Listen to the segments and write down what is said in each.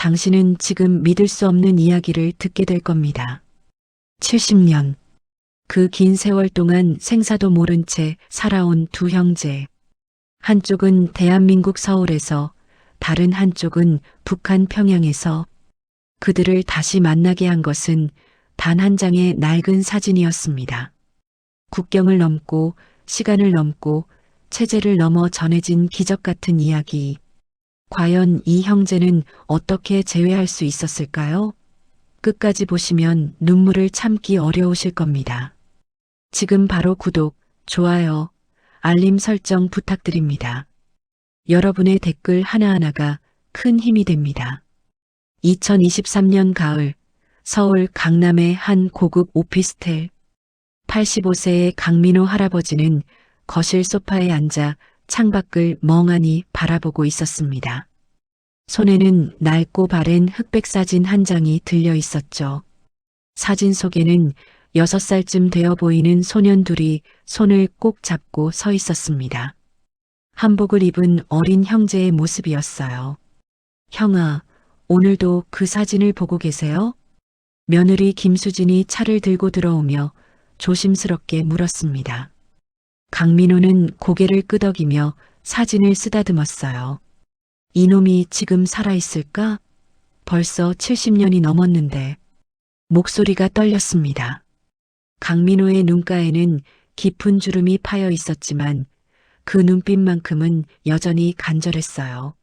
당신은 지금 믿을 수 없는 이야기를 듣게 될 겁니다. 70년. 그 긴 세월 동안 생사도 모른 채 살아온 두 형제. 한쪽은 대한민국 서울에서, 다른 한쪽은 북한 평양에서. 그들을 다시 만나게 한 것은 단 한 장의 낡은 사진이었습니다. 국경을 넘고 시간을 넘고 체제를 넘어 전해진 기적 같은 이야기. 과연 이 형제는 어떻게 재회할 수 있었을까요? 끝까지 보시면 눈물을 참기 어려우실 겁니다. 지금 바로 구독, 좋아요, 알림 설정 부탁드립니다. 여러분의 댓글 하나하나가 큰 힘이 됩니다. 2023년 가을, 서울 강남의 한 고급 오피스텔. 85세의 강민호 할아버지는 거실 소파에 앉아 창밖을 멍하니 바라보고 있었습니다. 손에는 낡고 바랜 흑백 사진 한 장이 들려 있었죠. 사진 속에는 6살쯤 되어 보이는 소년 둘이 손을 꼭 잡고 서 있었습니다. 한복을 입은 어린 형제의 모습이었어요. 형아, 오늘도 그 사진을 보고 계세요? 며느리 김수진이 차를 들고 들어오며 조심스럽게 물었습니다. 강민호는 고개를 끄덕이며 사진을 쓰다듬었어요. 이놈이 지금 살아있을까? 벌써 70년이 넘었는데. 목소리가 떨렸습니다. 강민호의 눈가에는 깊은 주름이 파여 있었지만 그 눈빛만큼은 여전히 간절했어요.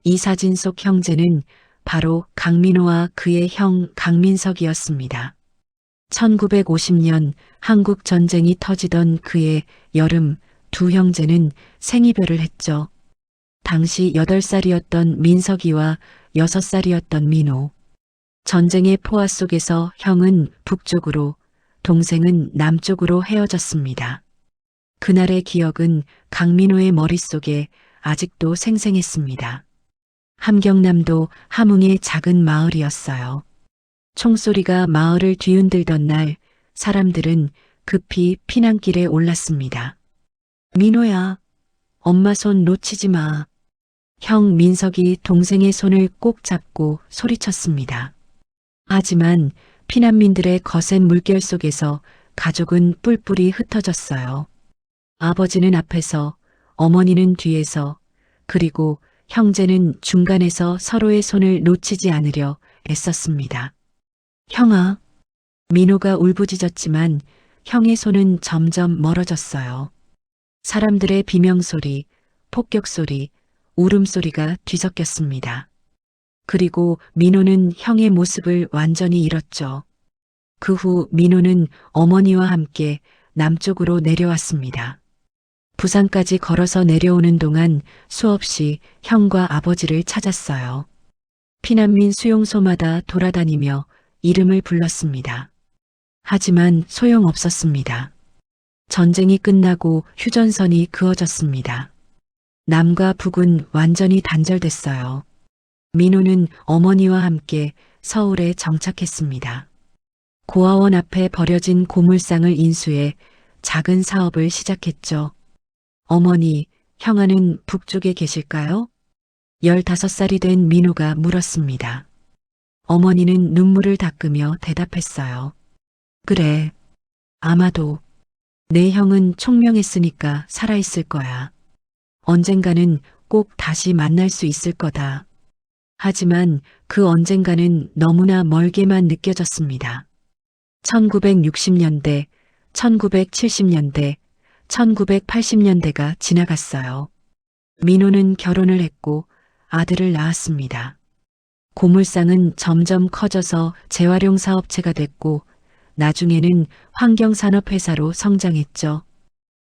이 사진 속 형제는 바로 강민호와 그의 형 강민석이었습니다. 1950년 한국 전쟁이 터지던 그해 여름 두 형제는 생이별을 했죠. 당시 8살이었던 민석이와 6살이었던 민호. 전쟁의 포화 속에서 형은 북쪽으로, 동생은 남쪽으로 헤어졌습니다. 그날의 기억은 강민호의 머릿속에 아직도 생생했습니다. 함경남도 함흥의 작은 마을이었어요. 총소리가 마을을 뒤흔들던 날, 사람들은 급히 피난길에 올랐습니다. 민호야, 엄마 손 놓치지 마. 형 민석이 동생의 손을 꼭 잡고 소리쳤습니다. 하지만 피난민들의 거센 물결 속에서 가족은 뿔뿔이 흩어졌어요. 아버지는 앞에서, 어머니는 뒤에서, 그리고 형제는 중간에서 서로의 손을 놓치지 않으려 애썼습니다. 형아. 민호가 울부짖었지만 형의 손은 점점 멀어졌어요. 사람들의 비명소리, 폭격소리, 울음소리가 뒤섞였습니다. 그리고 민호는 형의 모습을 완전히 잃었죠. 그 후 민호는 어머니와 함께 남쪽으로 내려왔습니다. 부산까지 걸어서 내려오는 동안 수없이 형과 아버지를 찾았어요. 피난민 수용소마다 돌아다니며 이름을 불렀습니다. 하지만 소용없었습니다. 전쟁이 끝나고 휴전선이 그어졌습니다. 남과 북은 완전히 단절됐어요. 민호는 어머니와 함께 서울에 정착했습니다. 고아원 앞에 버려진 고물상을 인수해 작은 사업을 시작했죠. 어머니, 형아는 북쪽에 계실까요? 15살이 된 민호가 물었습니다. 어머니는 눈물을 닦으며 대답했어요. 그래, 아마도 내 형은 총명했으니까 살아있을 거야. 언젠가는 꼭 다시 만날 수 있을 거다. 하지만 그 언젠가는 너무나 멀게만 느껴졌습니다. 1960년대, 1970년대, 1980년대가 지나갔어요. 민호는 결혼을 했고 아들을 낳았습니다. 고물상은 점점 커져서 재활용 사업체가 됐고 나중에는 환경산업회사로 성장했죠.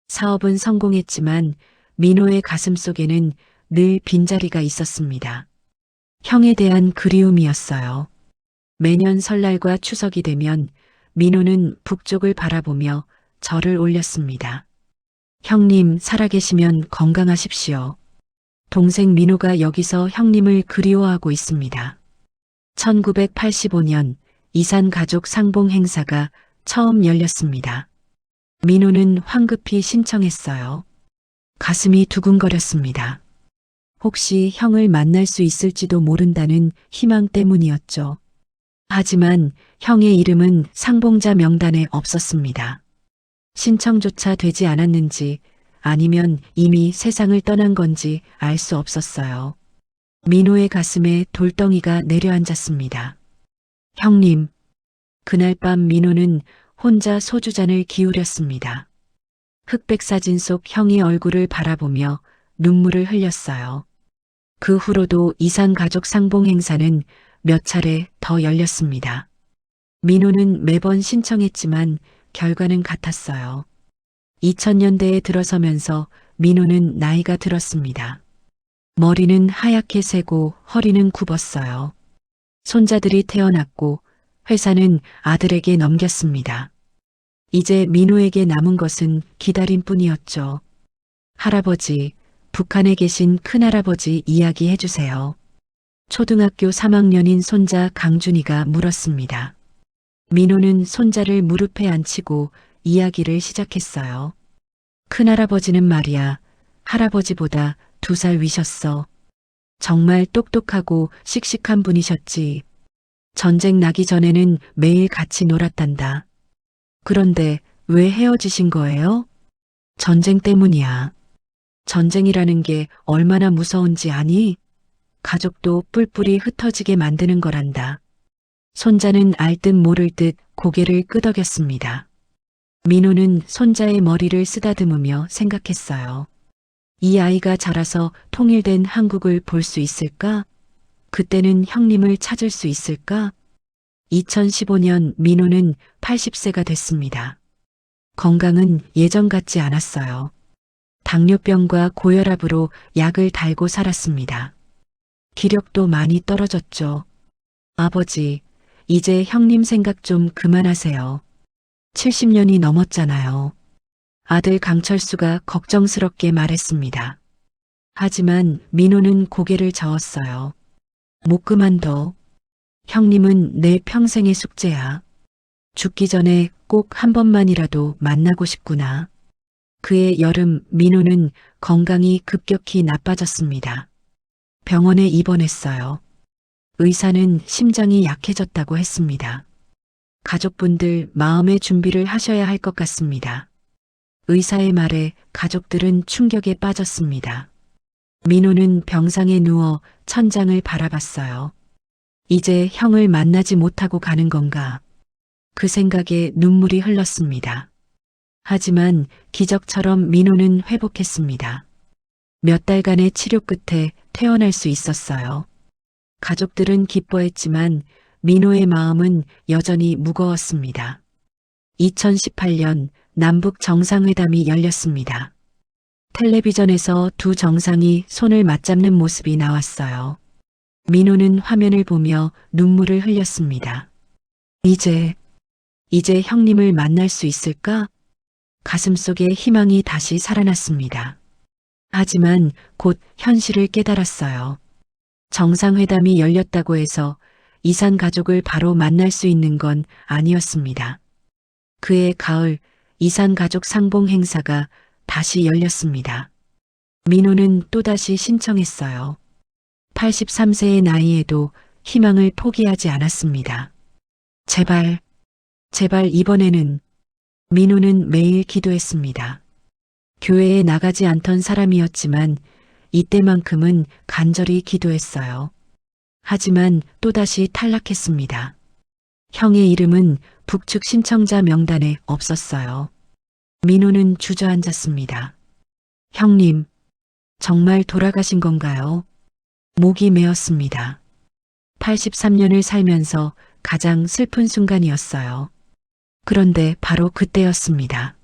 사업은 성공했지만 민호의 가슴 속에는 늘 빈자리가 있었습니다. 형에 대한 그리움이었어요. 매년 설날과 추석이 되면 민호는 북쪽을 바라보며 절을 올렸습니다. 형님 살아계시면 건강하십시오. 동생 민호가 여기서 형님을 그리워하고 있습니다. 1985년 이산 가족 상봉 행사가 처음 열렸습니다. 민호는 황급히 신청했어요. 가슴이 두근거렸습니다. 혹시 형을 만날 수 있을지도 모른다는 희망 때문이었죠. 하지만 형의 이름은 상봉자 명단에 없었습니다. 신청조차 되지 않았는지 아니면 이미 세상을 떠난 건지 알 수 없었어요. 민호의 가슴에 돌덩이가 내려앉았습니다. 형님. 그날 밤 민호는 혼자 소주잔을 기울였습니다. 흑백 사진 속 형의 얼굴을 바라보며 눈물을 흘렸어요. 그 후로도 이산가족 상봉 행사는 몇 차례 더 열렸습니다. 민호는 매번 신청했지만 결과는 같았어요. 2000년대에 들어서면서 민호는 나이가 들었습니다. 머리는 하얗게 새고 허리는 굽었어요. 손자들이 태어났고 회사는 아들에게 넘겼습니다. 이제 민호에게 남은 것은 기다림뿐이었죠. 할아버지, 북한에 계신 큰할아버지 이야기해 주세요. 초등학교 3학년인 손자 강준이가 물었습니다. 민호는 손자를 무릎에 앉히고 이야기를 시작했어요. 큰할아버지는 말이야, 할아버지보다 2살 위셨어. 정말 똑똑하고 씩씩한 분이셨지. 전쟁 나기 전에는 매일 같이 놀았단다. 그런데 왜 헤어지신 거예요? 전쟁 때문이야. 전쟁이라는 게 얼마나 무서운지 아니? 가족도 뿔뿔이 흩어지게 만드는 거란다. 손자는 알 듯 모를 듯 고개를 끄덕였습니다. 민호는 손자의 머리를 쓰다듬으며 생각했어요. 이 아이가 자라서 통일된 한국을 볼 수 있을까? 그때는 형님을 찾을 수 있을까? 2015년 민호는 80세가 됐습니다. 건강은 예전 같지 않았어요. 당뇨병과 고혈압으로 약을 달고 살았습니다. 기력도 많이 떨어졌죠. 아버지, 이제 형님 생각 좀 그만하세요. 70년이 넘었잖아요. 아들 강철수가 걱정스럽게 말했습니다. 하지만 민호는 고개를 저었어요. 못 그만둬. 형님은 내 평생의 숙제야. 죽기 전에 꼭 한 번만이라도 만나고 싶구나. 그해 여름 민호는 건강이 급격히 나빠졌습니다. 병원에 입원했어요. 의사는 심장이 약해졌다고 했습니다. 가족분들 마음의 준비를 하셔야 할 것 같습니다. 의사의 말에 가족들은 충격에 빠졌습니다. 민호는 병상에 누워 천장을 바라봤어요. 이제 형을 만나지 못하고 가는 건가? 그 생각에 눈물이 흘렀습니다. 하지만 기적처럼 민호는 회복했습니다. 몇 달간의 치료 끝에 퇴원할 수 있었어요. 가족들은 기뻐했지만 민호의 마음은 여전히 무거웠습니다. 2018년 남북 정상회담이 열렸습니다. 텔레비전에서 두 정상이 손을 맞잡는 모습이 나왔어요. 민호는 화면을 보며 눈물을 흘렸습니다. 이제 형님을 만날 수 있을까? 가슴속에 희망이 다시 살아났습니다. 하지만 곧 현실을 깨달았어요. 정상회담이 열렸다고 해서 이산 가족을 바로 만날 수 있는 건 아니었습니다. 그해 가을 이산 가족 상봉 행사가 다시 열렸습니다. 민호는 또다시 신청했어요. 83세의 나이에도 희망을 포기하지 않았습니다. 제발 이번에는. 민호는 매일 기도했습니다. 교회에 나가지 않던 사람이었지만 이때만큼은 간절히 기도했어요. 하지만 또다시 탈락했습니다. 형의 이름은 북측 신청자 명단에 없었어요. 민호는 주저앉았습니다. 형님, 정말 돌아가신 건가요? 목이 메었습니다. 83년을 살면서 가장 슬픈 순간이었어요. 그런데 바로 그때였습니다.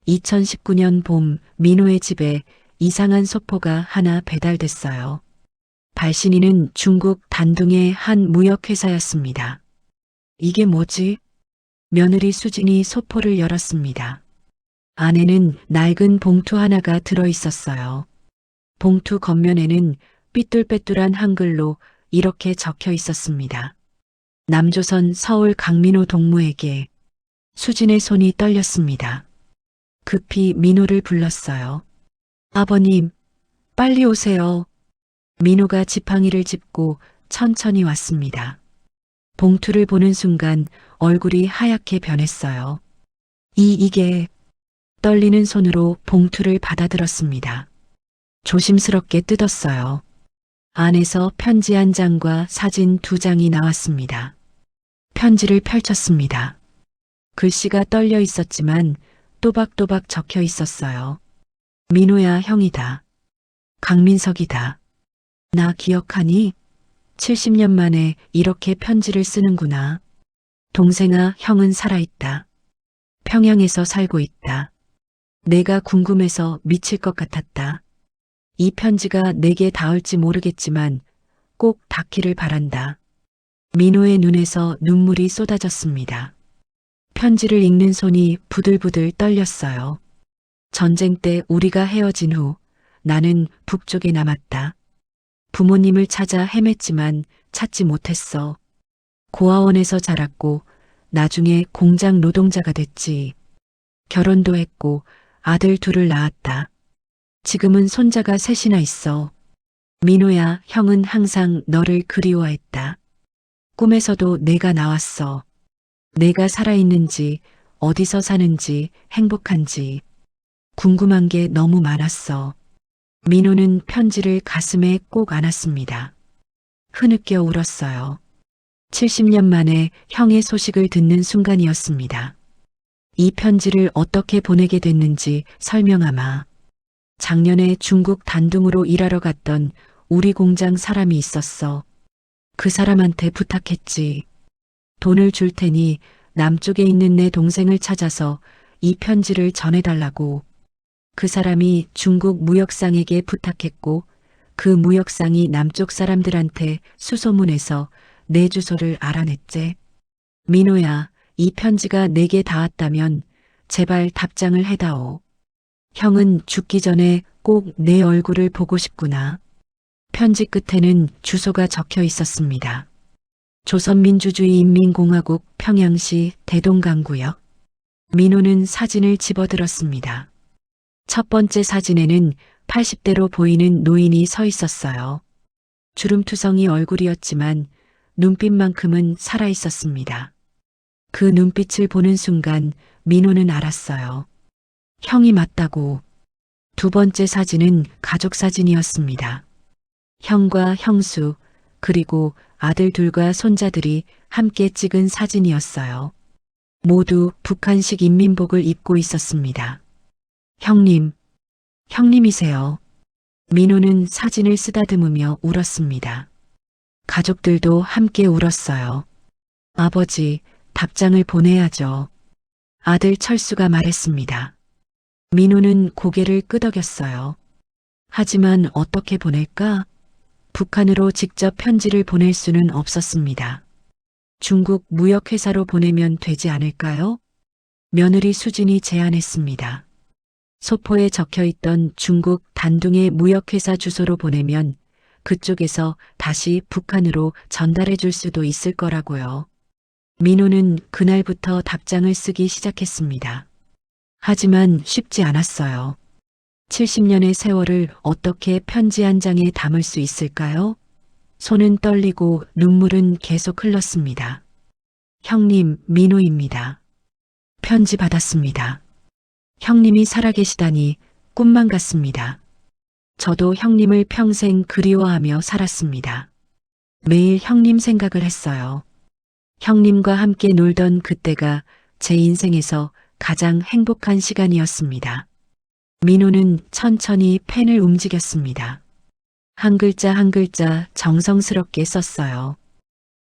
2019년 봄 민호의 집에 이상한 소포가 하나 배달됐어요. 발신인은 중국 단둥의 한 무역회사였습니다. 이게 뭐지? 며느리 수진이 소포를 열었습니다. 안에는 낡은 봉투 하나가 들어있었어요. 봉투 겉면에는 삐뚤빼뚤한 한글로 이렇게 적혀 있었습니다. 남조선 서울 강민호 동무에게. 수진의 손이 떨렸습니다. 급히 민호를 불렀어요. 아버님, 빨리 오세요. 민호가 지팡이를 짚고 천천히 왔습니다. 봉투를 보는 순간 얼굴이 하얗게 변했어요. 이게 떨리는 손으로 봉투를 받아들었습니다. 조심스럽게 뜯었어요. 안에서 편지 한 장과 사진 두 장이 나왔습니다. 편지를 펼쳤습니다. 글씨가 떨려 있었지만 또박또박 적혀 있었어요. 민호야, 형이다. 강민석이다. 나 기억하니? 70년 만에 이렇게 편지를 쓰는구나. 동생아, 형은 살아있다. 평양에서 살고 있다. 내가 궁금해서 미칠 것 같았다. 이 편지가 내게 닿을지 모르겠지만 꼭 닿기를 바란다. 민호의 눈에서 눈물이 쏟아졌습니다. 편지를 읽는 손이 부들부들 떨렸어요. 전쟁 때 우리가 헤어진 후 나는 북쪽에 남았다. 부모님을 찾아 헤맸지만 찾지 못했어. 고아원에서 자랐고 나중에 공장 노동자가 됐지. 결혼도 했고 아들 둘을 낳았다. 지금은 손자가 셋이나 있어. 민호야, 형은 항상 너를 그리워했다. 꿈에서도 내가 나왔어. 내가 살아있는지, 어디서 사는지, 행복한지. 궁금한 게 너무 많았어. 민호는 편지를 가슴에 꼭 안았습니다. 흐느껴 울었어요. 70년 만에 형의 소식을 듣는 순간이었습니다. 이 편지를 어떻게 보내게 됐는지 설명하마. 작년에 중국 단둥으로 일하러 갔던 우리 공장 사람이 있었어. 그 사람한테 부탁했지. 돈을 줄 테니 남쪽에 있는 내 동생을 찾아서 이 편지를 전해달라고. 그 사람이 중국 무역상에게 부탁했고 그 무역상이 남쪽 사람들한테 수소문해서 내 주소를 알아냈제. 민호야, 이 편지가 내게 닿았다면 제발 답장을 해다오. 형은 죽기 전에 꼭 내 얼굴을 보고 싶구나. 편지 끝에는 주소가 적혀 있었습니다. 조선민주주의인민공화국 평양시 대동강구역. 민호는 사진을 집어들었습니다. 첫 번째 사진에는 80대로 보이는 노인이 서 있었어요. 주름투성이 얼굴이었지만 눈빛만큼은 살아있었습니다. 그 눈빛을 보는 순간 민호는 알았어요. 형이 맞다고. 두 번째 사진은 가족 사진이었습니다. 형과 형수, 그리고 아들 둘과 손자들이 함께 찍은 사진이었어요. 모두 북한식 인민복을 입고 있었습니다. 형님이세요. 민호는 사진을 쓰다듬으며 울었습니다. 가족들도 함께 울었어요. 아버지, 답장을 보내야죠. 아들 철수가 말했습니다. 민호는 고개를 끄덕였어요. 하지만 어떻게 보낼까? 북한으로 직접 편지를 보낼 수는 없었습니다. 중국 무역회사로 보내면 되지 않을까요? 며느리 수진이 제안했습니다. 소포에 적혀있던 중국 단둥의 무역회사 주소로 보내면 그쪽에서 다시 북한으로 전달해 줄 수도 있을 거라고요. 민호는 그날부터 답장을 쓰기 시작했습니다. 하지만 쉽지 않았어요. 70년의 세월을 어떻게 편지 한 장에 담을 수 있을까요? 손은 떨리고 눈물은 계속 흘렀습니다. 형님, 민호입니다. 편지 받았습니다. 형님이 살아계시다니 꿈만 같습니다. 저도 형님을 평생 그리워하며 살았습니다. 매일 형님 생각을 했어요. 형님과 함께 놀던 그때가 제 인생에서 가장 행복한 시간이었습니다. 민호는 천천히 펜을 움직였습니다. 한 글자 한 글자 정성스럽게 썼어요.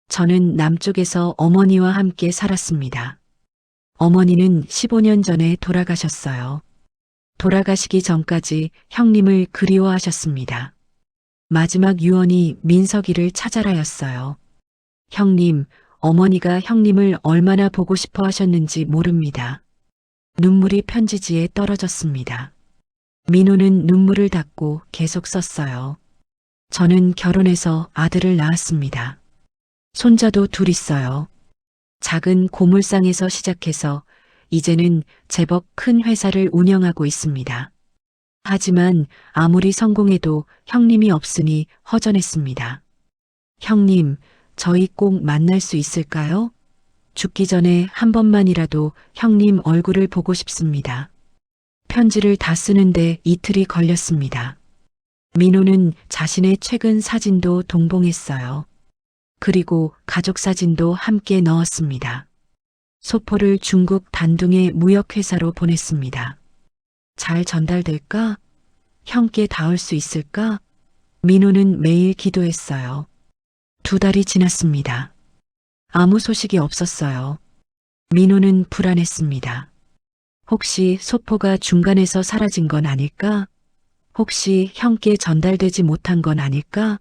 저는 남쪽에서 어머니와 함께 살았습니다. 어머니는 15년 전에 돌아가셨어요. 돌아가시기 전까지 형님을 그리워하셨습니다. 마지막 유언이 민석이를 찾아라였어요. 형님, 어머니가 형님을 얼마나 보고 싶어 하셨는지 모릅니다. 눈물이 편지지에 떨어졌습니다. 민호는 눈물을 닦고 계속 썼어요. 저는 결혼해서 아들을 낳았습니다. 손자도 둘 있어요. 작은 고물상에서 시작해서 이제는 제법 큰 회사를 운영하고 있습니다. 하지만 아무리 성공해도 형님이 없으니 허전했습니다. 형님, 저희 꼭 만날 수 있을까요? 죽기 전에 한 번만이라도 형님 얼굴을 보고 싶습니다. 편지를 다 쓰는데 이틀이 걸렸습니다. 민호는 자신의 최근 사진도 동봉했어요. 그리고 가족 사진도 함께 넣었습니다. 소포를 중국 단둥의 무역회사로 보냈습니다. 잘 전달될까? 형께 닿을 수 있을까? 민호는 매일 기도했어요. 2달이 지났습니다. 아무 소식이 없었어요. 민호는 불안했습니다. 혹시 소포가 중간에서 사라진 건 아닐까? 혹시 형께 전달되지 못한 건 아닐까?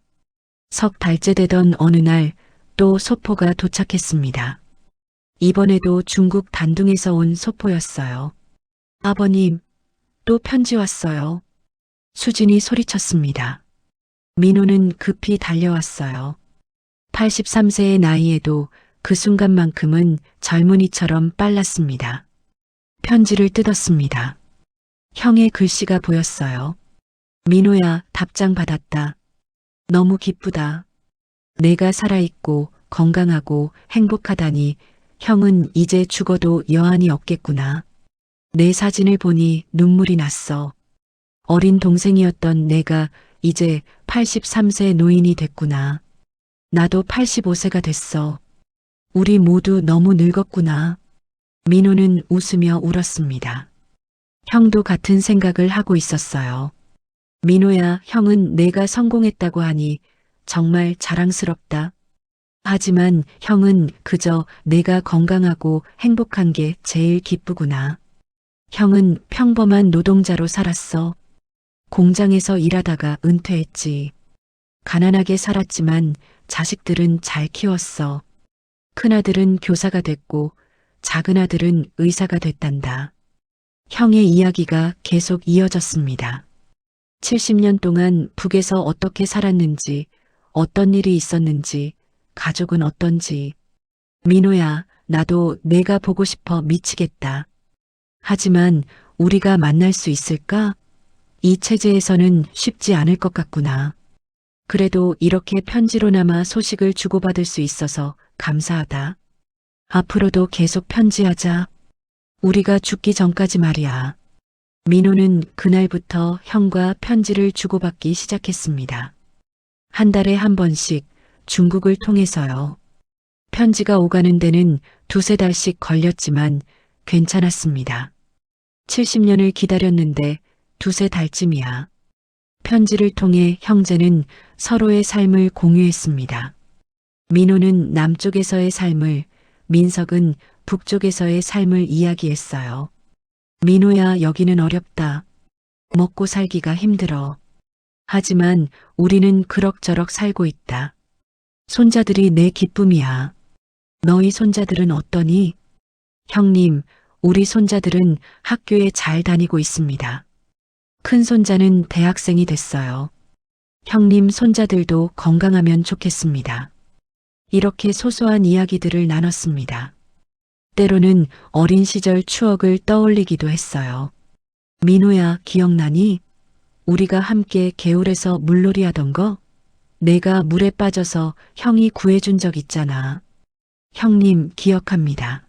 석 달째 되던 어느 날 또 소포가 도착했습니다. 이번에도 중국 단둥에서 온 소포였어요. 아버님, 또 편지 왔어요. 수진이 소리쳤습니다. 민호는 급히 달려왔어요. 83세의 나이에도 그 순간만큼은 젊은이처럼 빨랐습니다. 편지를 뜯었습니다. 형의 글씨가 보였어요. 민호야, 답장 받았다. 너무 기쁘다. 내가 살아있고 건강하고 행복하다니 형은 이제 죽어도 여한이 없겠구나. 내 사진을 보니 눈물이 났어. 어린 동생이었던 내가 이제 83세 노인이 됐구나. 나도 85세가 됐어. 우리 모두 너무 늙었구나. 민호는 웃으며 울었습니다. 형도 같은 생각을 하고 있었어요. 민호야, 형은 내가 성공했다고 하니 정말 자랑스럽다. 하지만 형은 그저 내가 건강하고 행복한 게 제일 기쁘구나. 형은 평범한 노동자로 살았어. 공장에서 일하다가 은퇴했지. 가난하게 살았지만 자식들은 잘 키웠어. 큰아들은 교사가 됐고 작은아들은 의사가 됐단다. 형의 이야기가 계속 이어졌습니다. 70년 동안 북에서 어떻게 살았는지, 어떤 일이 있었는지, 가족은 어떤지. 민호야, 나도 내가 보고 싶어 미치겠다. 하지만 우리가 만날 수 있을까? 이 체제에서는 쉽지 않을 것 같구나. 그래도 이렇게 편지로나마 소식을 주고받을 수 있어서 감사하다. 앞으로도 계속 편지하자. 우리가 죽기 전까지 말이야. 민호는 그날부터 형과 편지를 주고받기 시작했습니다. 한 달에 한 번씩 중국을 통해서요. 편지가 오가는 데는 2~3달씩 걸렸지만 괜찮았습니다. 70년을 기다렸는데 2~3달쯤이야. 편지를 통해 형제는 서로의 삶을 공유했습니다. 민호는 남쪽에서의 삶을, 민석은 북쪽에서의 삶을 이야기했어요. 민호야, 여기는 어렵다. 먹고 살기가 힘들어. 하지만 우리는 그럭저럭 살고 있다. 손자들이 내 기쁨이야. 너희 손자들은 어떠니? 형님, 우리 손자들은 학교에 잘 다니고 있습니다. 큰 손자는 대학생이 됐어요. 형님 손자들도 건강하면 좋겠습니다. 이렇게 소소한 이야기들을 나눴습니다. 때로는 어린 시절 추억을 떠올리기도 했어요. 민호야, 기억나니? 우리가 함께 개울에서 물놀이 하던 거? 내가 물에 빠져서 형이 구해준 적 있잖아. 형님, 기억합니다.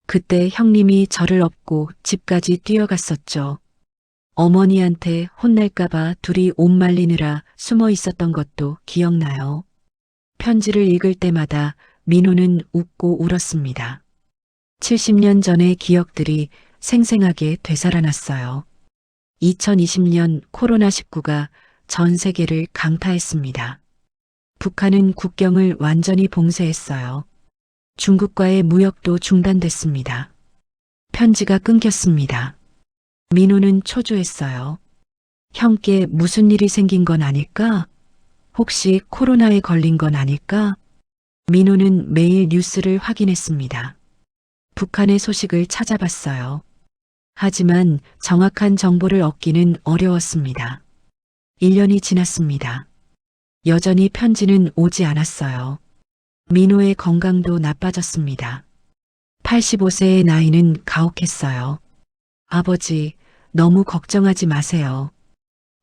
그때 형님이 저를 업고 집까지 뛰어갔었죠. 어머니한테 혼날까봐 둘이 옷 말리느라 숨어 있었던 것도 기억나요. 편지를 읽을 때마다 민호는 웃고 울었습니다. 70년 전의 기억들이 생생하게 되살아났어요. 2020년 코로나19가 전 세계를 강타했습니다. 북한은 국경을 완전히 봉쇄했어요. 중국과의 무역도 중단됐습니다. 편지가 끊겼습니다. 민호는 초조했어요. 형께 무슨 일이 생긴 건 아닐까? 혹시 코로나에 걸린 건 아닐까? 민호는 매일 뉴스를 확인했습니다. 북한의 소식을 찾아봤어요. 하지만 정확한 정보를 얻기는 어려웠습니다. 1년이 지났습니다. 여전히 편지는 오지 않았어요. 민호의 건강도 나빠졌습니다. 85세의 나이는 가혹했어요. 아버지, 너무 걱정하지 마세요.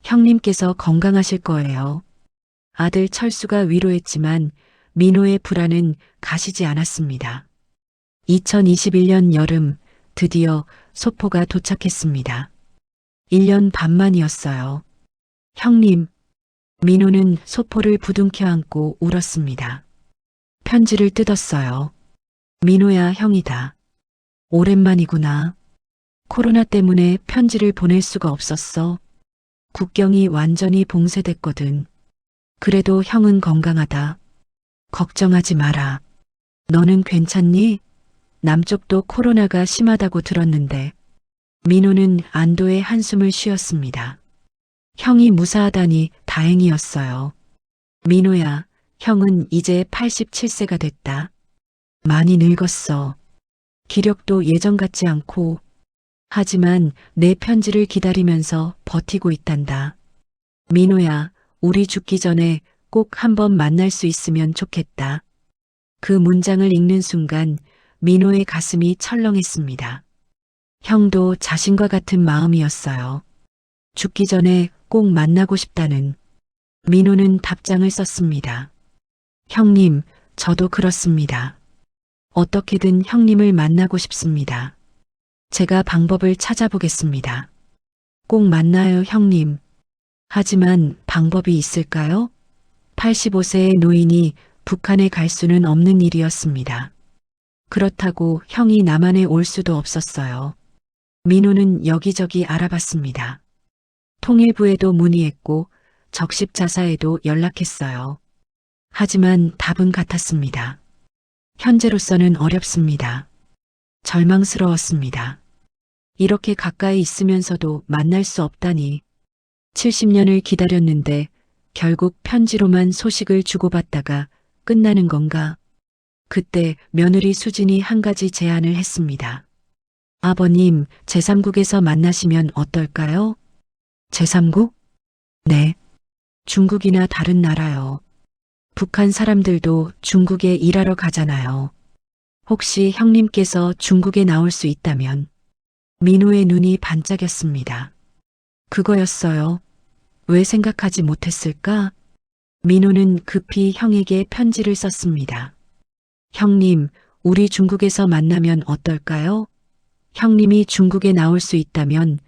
형님께서 건강하실 거예요. 아들 철수가 위로했지만 민호의 불안은 가시지 않았습니다. 2021년 여름 드디어 소포가 도착했습니다. 1년 반 만이었어요. 형님, 민호는 소포를 부둥켜 안고 울었습니다. 편지를 뜯었어요. 민호야, 형이다. 오랜만이구나. 코로나 때문에 편지를 보낼 수가 없었어. 국경이 완전히 봉쇄됐거든. 그래도 형은 건강하다. 걱정하지 마라. 너는 괜찮니? 남쪽도 코로나가 심하다고 들었는데. 민호는 안도의 한숨을 쉬었습니다. 형이 무사하다니 다행이었어요. 민호야, 형은 이제 87세가 됐다. 많이 늙었어. 기력도 예전 같지 않고. 하지만 내 편지를 기다리면서 버티고 있단다. 민호야, 우리 죽기 전에 꼭 한번 만날 수 있으면 좋겠다. 그 문장을 읽는 순간 민호의 가슴이 철렁했습니다. 형도 자신과 같은 마음이었어요. 죽기 전에 꼭 만나고 싶다는. 민호는 답장을 썼습니다. 형님, 저도 그렇습니다. 어떻게든 형님을 만나고 싶습니다. 제가 방법을 찾아보겠습니다. 꼭 만나요, 형님. 하지만 방법이 있을까요? 85세의 노인이 북한에 갈 수는 없는 일이었습니다. 그렇다고 형이 남한에 올 수도 없었어요. 민호는 여기저기 알아봤습니다. 통일부에도 문의했고 적십자사에도 연락했어요. 하지만 답은 같았습니다. 현재로서는 어렵습니다. 절망스러웠습니다. 이렇게 가까이 있으면서도 만날 수 없다니. 70년을 기다렸는데 결국 편지로만 소식을 주고받다가 끝나는 건가? 그때 며느리 수진이 한 가지 제안을 했습니다. 아버님, 제3국에서 만나시면 어떨까요? 제3국? 네. 중국이나 다른 나라요. 북한 사람들도 중국에 일하러 가잖아요. 혹시 형님께서 중국에 나올 수 있다면. 민호의 눈이 반짝였습니다. 그거였어요. 왜 생각하지 못했을까? 민호는 급히 형에게 편지를 썼습니다. 형님, 우리 중국에서 만나면 어떨까요? 형님이 중국에 나올 수 있다면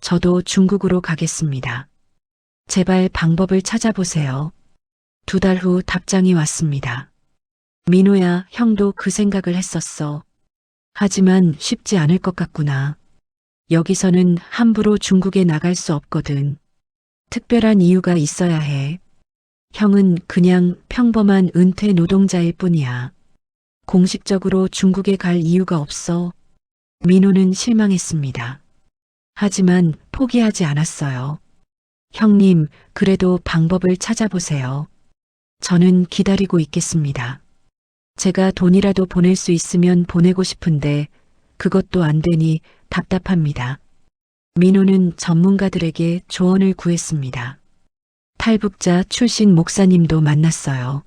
저도 중국으로 가겠습니다. 제발 방법을 찾아보세요. 2달 후 답장이 왔습니다. 민호야, 형도 그 생각을 했었어. 하지만 쉽지 않을 것 같구나. 여기서는 함부로 중국에 나갈 수 없거든. 특별한 이유가 있어야 해. 형은 그냥 평범한 은퇴 노동자일 뿐이야. 공식적으로 중국에 갈 이유가 없어. 민호는 실망했습니다. 하지만 포기하지 않았어요. 형님, 그래도 방법을 찾아보세요. 저는 기다리고 있겠습니다. 제가 돈이라도 보낼 수 있으면 보내고 싶은데 그것도 안 되니 답답합니다. 민호는 전문가들에게 조언을 구했습니다. 탈북자 출신 목사님도 만났어요.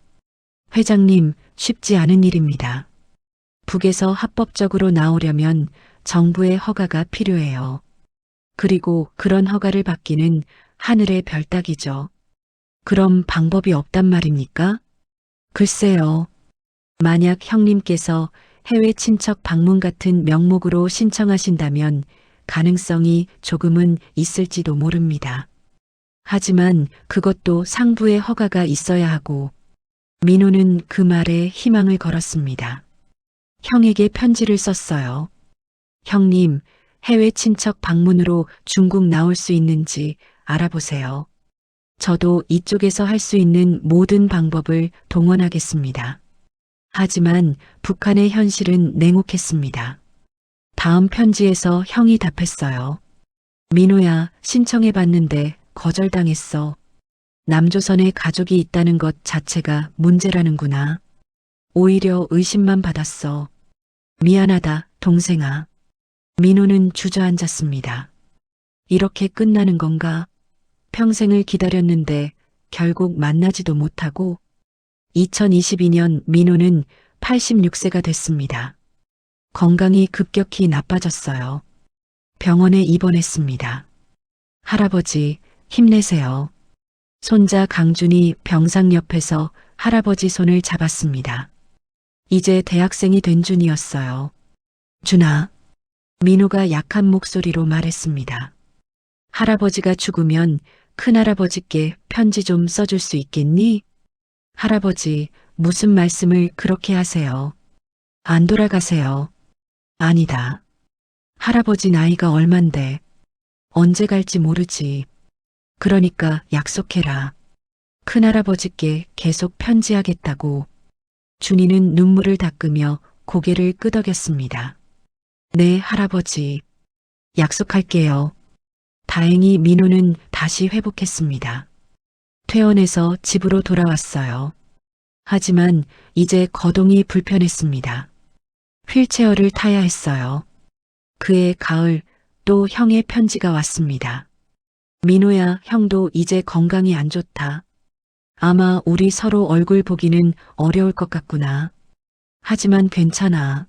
회장님, 쉽지 않은 일입니다. 북에서 합법적으로 나오려면 정부의 허가가 필요해요. 그리고 그런 허가를 받기는 하늘의 별 따기죠. 그럼 방법이 없단 말입니까? 글쎄요. 만약 형님께서 해외 친척 방문 같은 명목으로 신청하신다면 가능성이 조금은 있을지도 모릅니다. 하지만 그것도 상부의 허가가 있어야 하고. 민호는 그 말에 희망을 걸었습니다. 형에게 편지를 썼어요. 형님, 해외 친척 방문으로 중국 나올 수 있는지 알아보세요. 저도 이쪽에서 할 수 있는 모든 방법을 동원하겠습니다. 하지만 북한의 현실은 냉혹했습니다. 다음 편지에서 형이 답했어요. 민호야, 신청해봤는데 거절당했어. 남조선에 가족이 있다는 것 자체가 문제라는구나. 오히려 의심만 받았어. 미안하다, 동생아. 민호는 주저앉았습니다. 이렇게 끝나는 건가? 평생을 기다렸는데 결국 만나지도 못하고. 2022년 민호는 86세가 됐습니다. 건강이 급격히 나빠졌어요. 병원에 입원했습니다. 할아버지, 힘내세요. 손자 강준이 병상 옆에서 할아버지 손을 잡았습니다. 이제 대학생이 된 준이었어요. 준아, 민호가 약한 목소리로 말했습니다. 할아버지가 죽으면 큰할아버지께 편지 좀 써줄 수 있겠니? 할아버지, 무슨 말씀을 그렇게 하세요? 안 돌아가세요. 아니다. 할아버지 나이가 얼만데 언제 갈지 모르지. 그러니까 약속해라. 큰할아버지께 계속 편지하겠다고. 준이는 눈물을 닦으며 고개를 끄덕였습니다. 네, 할아버지. 약속할게요. 다행히 민호는 다시 회복했습니다. 퇴원해서 집으로 돌아왔어요. 하지만 이제 거동이 불편했습니다. 휠체어를 타야 했어요. 그해 가을 또 형의 편지가 왔습니다. 민호야, 형도 이제 건강이 안 좋다. 아마 우리 서로 얼굴 보기는 어려울 것 같구나. 하지만 괜찮아.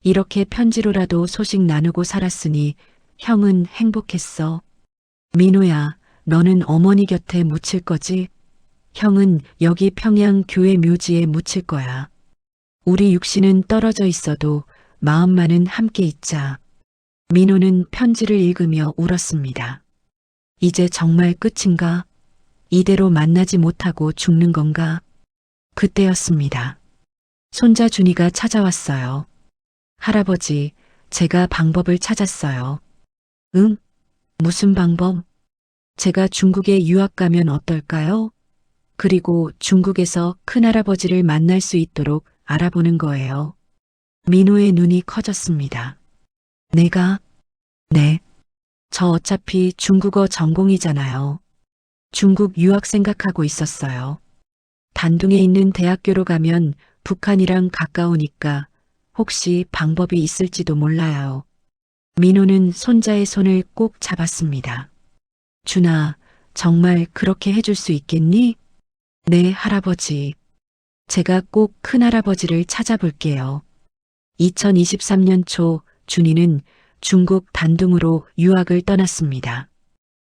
이렇게 편지로라도 소식 나누고 살았으니 형은 행복했어. 민호야, 너는 어머니 곁에 묻힐 거지? 형은 여기 평양 교회 묘지에 묻힐 거야. 우리 육신은 떨어져 있어도 마음만은 함께 있자. 민호는 편지를 읽으며 울었습니다. 이제 정말 끝인가? 이대로 만나지 못하고 죽는 건가? 그때였습니다. 손자 준이가 찾아왔어요. 할아버지, 제가 방법을 찾았어요. 응? 무슨 방법? 제가 중국에 유학 가면 어떨까요? 그리고 중국에서 큰할아버지를 만날 수 있도록 알아보는 거예요. 민호의 눈이 커졌습니다. 내가? 네. 저 어차피 중국어 전공이잖아요. 중국 유학 생각하고 있었어요. 단둥에 있는 대학교로 가면 북한이랑 가까우니까 혹시 방법이 있을지도 몰라요. 민호는 손자의 손을 꼭 잡았습니다. 준아, 정말 그렇게 해줄 수 있겠니? 네, 할아버지. 제가 꼭 큰할아버지를 찾아볼게요. 2023년 초 준이는 중국 단둥으로 유학을 떠났습니다.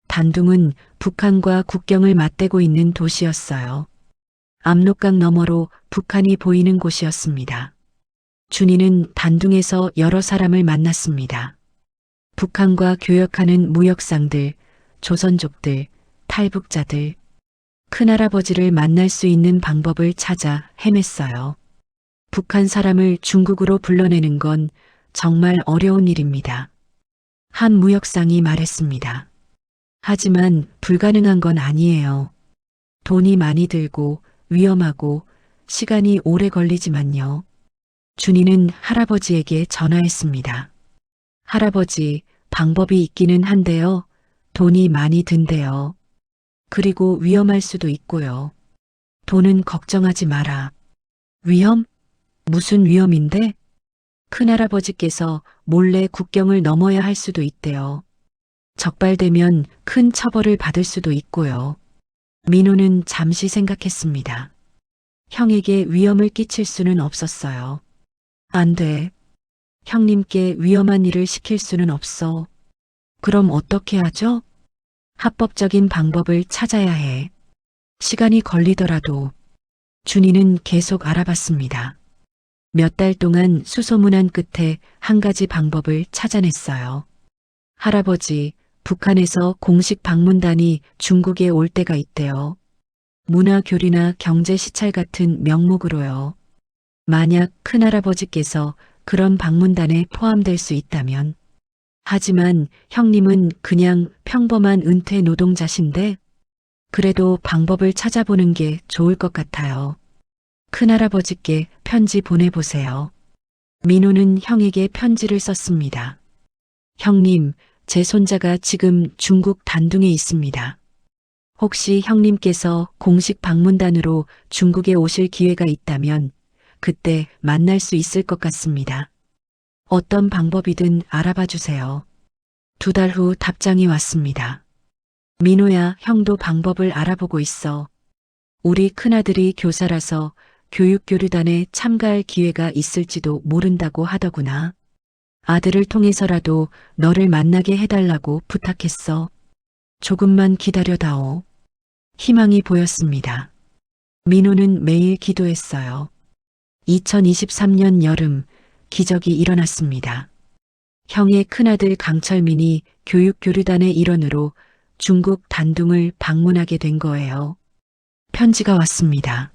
단둥은 북한과 국경을 맞대고 있는 도시였어요. 압록강 너머로 북한이 보이는 곳이었습니다. 준이는 단둥에서 여러 사람을 만났습니다. 북한과 교역하는 무역상들, 조선족들, 탈북자들, 큰할아버지를 만날 수 있는 방법을 찾아 헤맸어요. 북한 사람을 중국으로 불러내는 건 정말 어려운 일입니다. 한 무역상이 말했습니다. 하지만 불가능한 건 아니에요. 돈이 많이 들고 위험하고 시간이 오래 걸리지만요. 준이는 할아버지에게 전화했습니다. 할아버지, 방법이 있기는 한데요. 돈이 많이 든대요. 그리고 위험할 수도 있고요. 돈은 걱정하지 마라. 위험? 무슨 위험인데? 큰할아버지께서 몰래 국경을 넘어야 할 수도 있대요. 적발되면 큰 처벌을 받을 수도 있고요. 민호는 잠시 생각했습니다. 형에게 위험을 끼칠 수는 없었어요. 안 돼. 형님께 위험한 일을 시킬 수는 없어. 그럼 어떻게 하죠? 합법적인 방법을 찾아야 해. 시간이 걸리더라도. 준이는 계속 알아봤습니다. 몇 달 동안 수소문한 끝에 한 가지 방법을 찾아냈어요. 할아버지, 북한에서 공식 방문단이 중국에 올 때가 있대요. 문화교류나 경제시찰 같은 명목으로요. 만약 큰할아버지께서 그런 방문단에 포함될 수 있다면. 하지만 형님은 그냥 평범한 은퇴 노동자신데 그래도 방법을 찾아보는 게 좋을 것 같아요. 큰할아버지께 편지 보내보세요. 민호는 형에게 편지를 썼습니다. 형님, 제 손자가 지금 중국 단둥에 있습니다. 혹시 형님께서 공식 방문단으로 중국에 오실 기회가 있다면 그때 만날 수 있을 것 같습니다. 어떤 방법이든 알아봐 주세요. 2달 후 답장이 왔습니다. 민호야, 형도 방법을 알아보고 있어. 우리 큰아들이 교사라서 교육교류단에 참가할 기회가 있을지도 모른다고 하더구나. 아들을 통해서라도 너를 만나게 해달라고 부탁했어. 조금만 기다려다오. 희망이 보였습니다. 민호는 매일 기도했어요. 2023년 여름, 기적이 일어났습니다. 형의 큰아들 강철민이 교육교류단의 일원으로 중국 단둥을 방문하게 된 거예요. 편지가 왔습니다.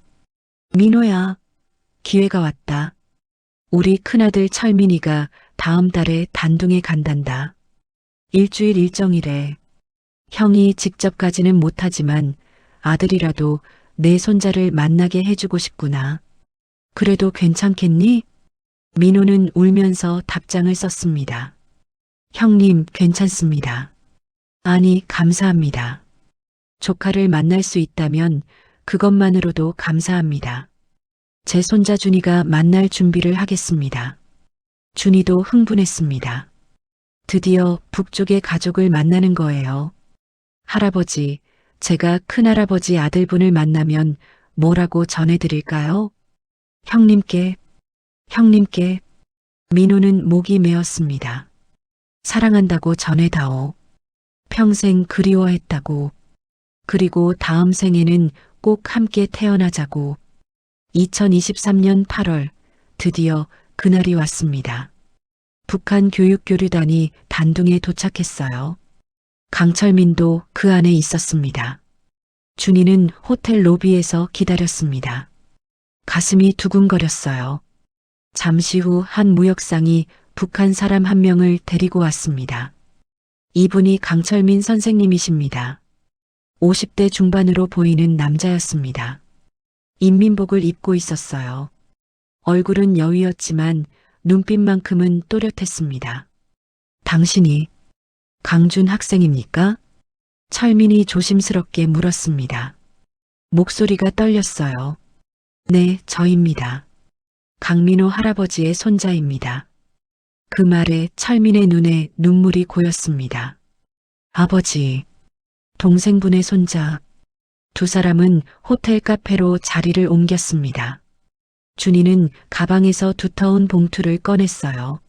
민호야, 기회가 왔다. 우리 큰아들 철민이가 다음 달에 단둥에 간단다. 일주일 일정이래. 형이 직접 가지는 못하지만 아들이라도 내 손자를 만나게 해주고 싶구나. 그래도 괜찮겠니? 민호는 울면서 답장을 썼습니다. 형님, 괜찮습니다. 아니, 감사합니다. 조카를 만날 수 있다면 그것만으로도 감사합니다. 제 손자 준이가 만날 준비를 하겠습니다. 준이도 흥분했습니다. 드디어 북쪽의 가족을 만나는 거예요. 할아버지, 제가 큰할아버지 아들분을 만나면 뭐라고 전해드릴까요? 형님께, 민호는 목이 메었습니다. 사랑한다고 전해다오. 평생 그리워했다고. 그리고 다음 생에는 꼭 함께 태어나자고. 2023년 8월, 드디어 그날이 왔습니다. 북한 교육교류단이 단둥에 도착했어요. 강철민도 그 안에 있었습니다. 준이는 호텔 로비에서 기다렸습니다. 가슴이 두근거렸어요. 잠시 후 한 무역상이 북한 사람 한 명을 데리고 왔습니다. 이분이 강철민 선생님이십니다. 50대 중반으로 보이는 남자였습니다. 인민복을 입고 있었어요. 얼굴은 여위였지만 눈빛만큼은 또렷했습니다. 당신이 강준 학생입니까? 철민이 조심스럽게 물었습니다. 목소리가 떨렸어요. 네, 저입니다. 강민호 할아버지의 손자입니다. 그 말에 철민의 눈에 눈물이 고였습니다. 아버지, 동생분의 손자. 두 사람은 호텔 카페로 자리를 옮겼습니다. 준이는 가방에서 두터운 봉투를 꺼냈어요.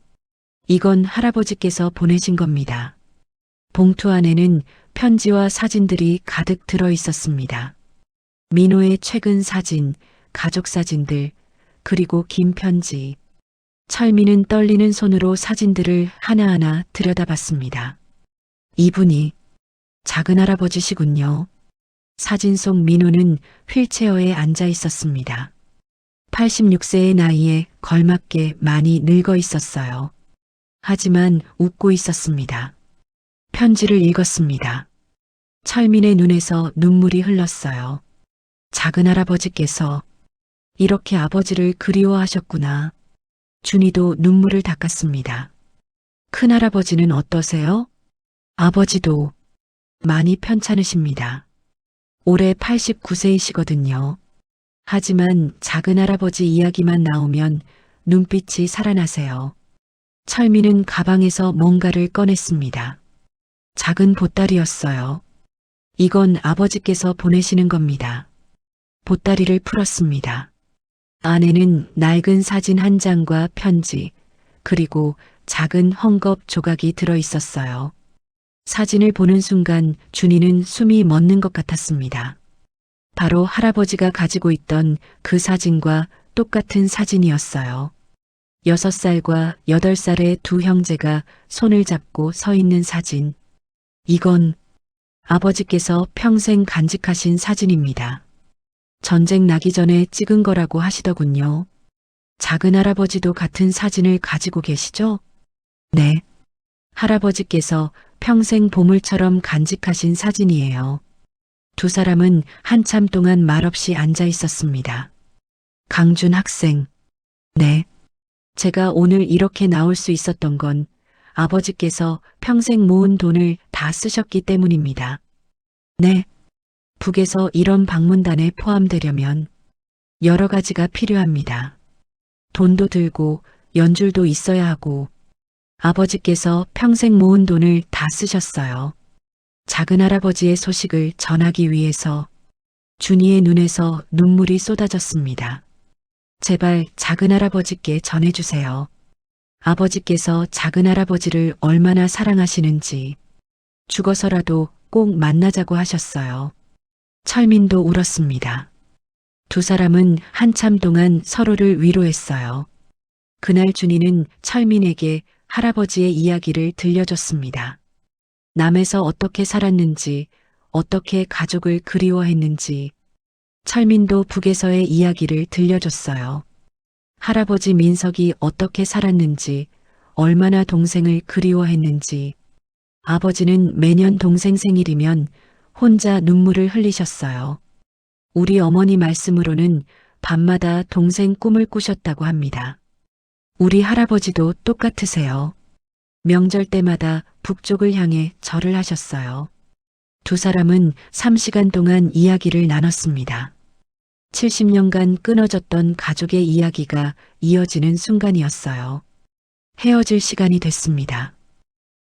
이건 할아버지께서 보내신 겁니다. 봉투 안에는 편지와 사진들이 가득 들어 있었습니다. 민호의 최근 사진, 가족 사진들, 그리고 긴 편지. 철민은 떨리는 손으로 사진들을 하나하나 들여다봤습니다. 이분이 작은 할아버지시군요. 사진 속 민호는 휠체어에 앉아 있었습니다. 86세의 나이에 걸맞게 많이 늙어 있었어요. 하지만 웃고 있었습니다. 편지를 읽었습니다. 철민의 눈에서 눈물이 흘렀어요. 작은 할아버지께서 이렇게 아버지를 그리워하셨구나. 준이도 눈물을 닦았습니다. 큰할아버지는 어떠세요? 아버지도 많이 편찮으십니다. 올해 89세이시거든요. 하지만 작은 할아버지 이야기만 나오면 눈빛이 살아나세요. 철민은 가방에서 뭔가를 꺼냈습니다. 작은 보따리였어요. 이건 아버지께서 보내시는 겁니다. 보따리를 풀었습니다. 안에는 낡은 사진 한 장과 편지, 그리고 작은 헝겊 조각이 들어 있었어요. 사진을 보는 순간 준이는 숨이 멎는 것 같았습니다. 바로 할아버지가 가지고 있던 그 사진과 똑같은 사진이었어요. 6살과 8살의 두 형제가 손을 잡고 서 있는 사진. 이건 아버지께서 평생 간직하신 사진입니다. 전쟁 나기 전에 찍은 거라고 하시더군요. 작은 할아버지도 같은 사진을 가지고 계시죠? 네. 할아버지께서 평생 보물처럼 간직하신 사진이에요. 두 사람은 한참 동안 말없이 앉아 있었습니다. 강준 학생. 네. 제가 오늘 이렇게 나올 수 있었던 건 아버지께서 평생 모은 돈을 다 쓰셨기 때문입니다. 네. 북에서 이런 방문단에 포함되려면 여러 가지가 필요합니다. 돈도 들고 연줄도 있어야 하고 아버지께서 평생 모은 돈을 다 쓰셨어요. 작은 할아버지의 소식을 전하기 위해서 준이의 눈에서 눈물이 쏟아졌습니다. 제발 작은 할아버지께 전해주세요. 아버지께서 작은 할아버지를 얼마나 사랑하시는지 죽어서라도 꼭 만나자고 하셨어요. 철민도 울었습니다. 두 사람은 한참 동안 서로를 위로했어요. 그날 준이는 철민에게 할아버지의 이야기를 들려줬습니다. 남에서 어떻게 살았는지, 어떻게 가족을 그리워했는지, 철민도 북에서의 이야기를 들려줬어요. 할아버지 민석이 어떻게 살았는지, 얼마나 동생을 그리워했는지, 아버지는 매년 동생 생일이면 혼자 눈물을 흘리셨어요. 우리 어머니 말씀으로는 밤마다 동생 꿈을 꾸셨다고 합니다. 우리 할아버지도 똑같으세요. 명절 때마다 북쪽을 향해 절을 하셨어요. 두 사람은 3시간 동안 이야기를 나눴습니다. 70년간 끊어졌던 가족의 이야기가 이어지는 순간이었어요. 헤어질 시간이 됐습니다.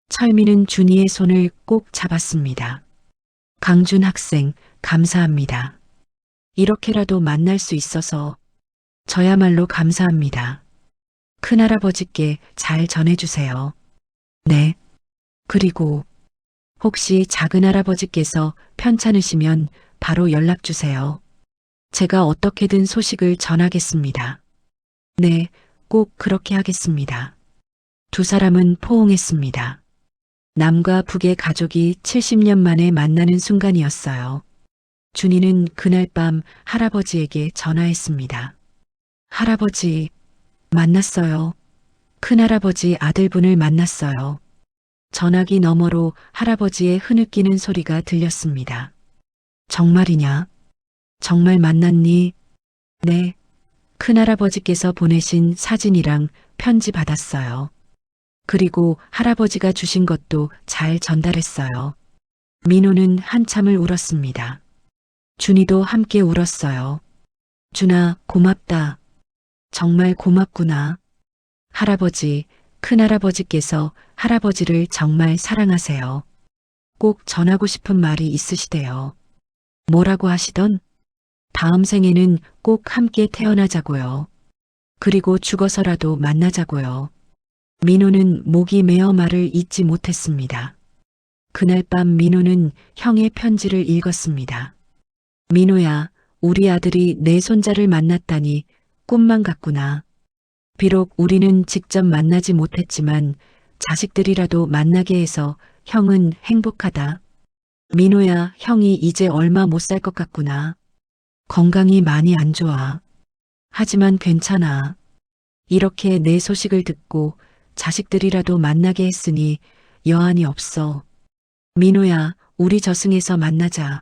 철민은 준이의 손을 꼭 잡았습니다. 강준 학생, 감사합니다. 이렇게라도 만날 수 있어서 저야말로 감사합니다. 큰할아버지께 잘 전해주세요. 네. 그리고 혹시 작은할아버지께서 편찮으시면 바로 연락주세요. 제가 어떻게든 소식을 전하겠습니다. 네, 꼭 그렇게 하겠습니다. 두 사람은 포옹했습니다. 남과 북의 가족이 70년 만에 만나는 순간이었어요. 준이는 그날 밤 할아버지에게 전화했습니다. 할아버지, 만났어요. 큰할아버지 아들분을 만났어요. 전화기 너머로 할아버지의 흐느끼는 소리가 들렸습니다. 정말이냐? 정말 만났니? 네. 큰할아버지께서 보내신 사진이랑 편지 받았어요. 그리고 할아버지가 주신 것도 잘 전달했어요. 민호는 한참을 울었습니다. 준이도 함께 울었어요. 준아, 고맙다. 정말 고맙구나. 할아버지, 큰할아버지께서 할아버지를 정말 사랑하세요. 꼭 전하고 싶은 말이 있으시대요. 뭐라고 하시던? 다음 생에는 꼭 함께 태어나자고요. 그리고 죽어서라도 만나자고요. 민호는 목이 메어 말을 잇지 못했습니다. 그날 밤 민호는 형의 편지를 읽었습니다. 민호야, 우리 아들이 내 손자를 만났다니 꿈만 같구나. 비록 우리는 직접 만나지 못했지만 자식들이라도 만나게 해서 형은 행복하다. 민호야, 형이 이제 얼마 못 살 것 같구나. 건강이 많이 안 좋아. 하지만 괜찮아. 이렇게 내 소식을 듣고 자식들이라도 만나게 했으니 여한이 없어. 민호야, 우리 저승에서 만나자.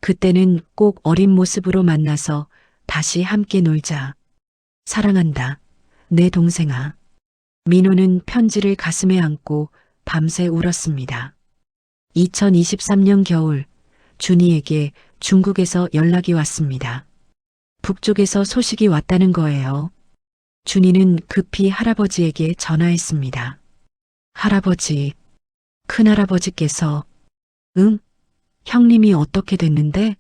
그때는 꼭 어린 모습으로 만나서 다시 함께 놀자. 사랑한다. 내 동생아. 민호는 편지를 가슴에 안고 밤새 울었습니다. 2023년 겨울, 준이에게 중국에서 연락이 왔습니다. 북쪽에서 소식이 왔다는 거예요. 준이는 급히 할아버지에게 전화했습니다. 할아버지, 큰할아버지께서, 응? 형님이 어떻게 됐는데?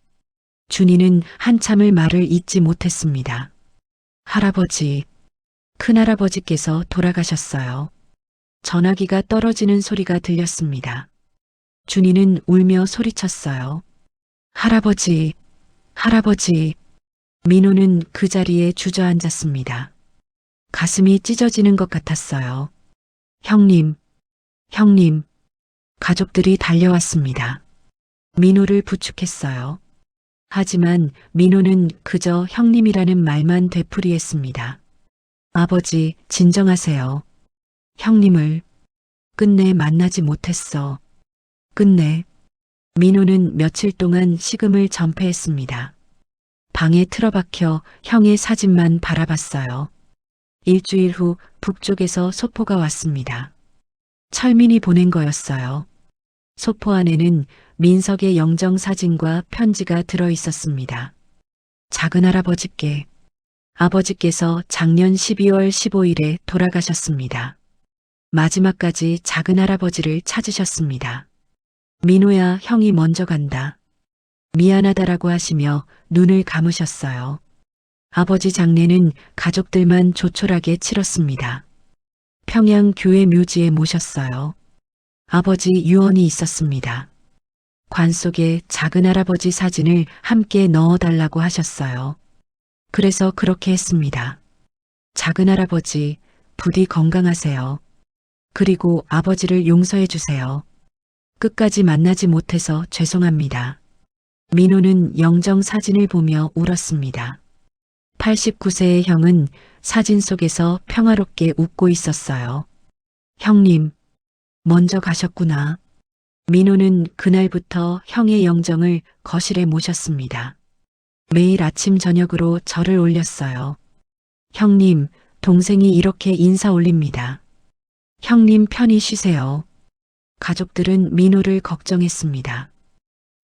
준이는 한참을 말을 잇지 못했습니다. 할아버지, 큰할아버지께서 돌아가셨어요. 전화기가 떨어지는 소리가 들렸습니다. 준이는 울며 소리쳤어요. 할아버지, 할아버지. 민호는 그 자리에 주저앉았습니다. 가슴이 찢어지는 것 같았어요. 형님, 형님. 가족들이 달려왔습니다. 민호를 부축했어요. 하지만 민호는 그저 형님이라는 말만 되풀이했습니다. 아버지, 진정하세요. 형님을 끝내 만나지 못했어. 끝내. 민호는 며칠 동안 식음을 전폐했습니다. 방에 틀어박혀 형의 사진만 바라봤어요. 일주일 후 북쪽에서 소포가 왔습니다. 철민이 보낸 거였어요. 소포 안에는 민석의 영정사진과 편지가 들어 있었습니다. 작은할아버지께, 아버지께서 작년 12월 15일에 돌아가셨습니다. 마지막까지 작은할아버지를 찾으셨습니다. 민호야, 형이 먼저 간다. 미안하다라고 하시며 눈을 감으셨어요. 아버지 장례는 가족들만 조촐하게 치렀습니다. 평양 교회 묘지에 모셨어요. 아버지 유언이 있었습니다. 관 속에 작은 할아버지 사진을 함께 넣어달라고 하셨어요. 그래서 그렇게 했습니다. 작은 할아버지, 부디 건강하세요. 그리고 아버지를 용서해 주세요. 끝까지 만나지 못해서 죄송합니다. 민호는 영정 사진을 보며 울었습니다. 89세의 형은 사진 속에서 평화롭게 웃고 있었어요. 형님, 먼저 가셨구나. 민호는 그날부터 형의 영정을 거실에 모셨습니다. 매일 아침 저녁으로 절을 올렸어요. 형님, 동생이 이렇게 인사 올립니다. 형님 편히 쉬세요. 가족들은 민호를 걱정했습니다.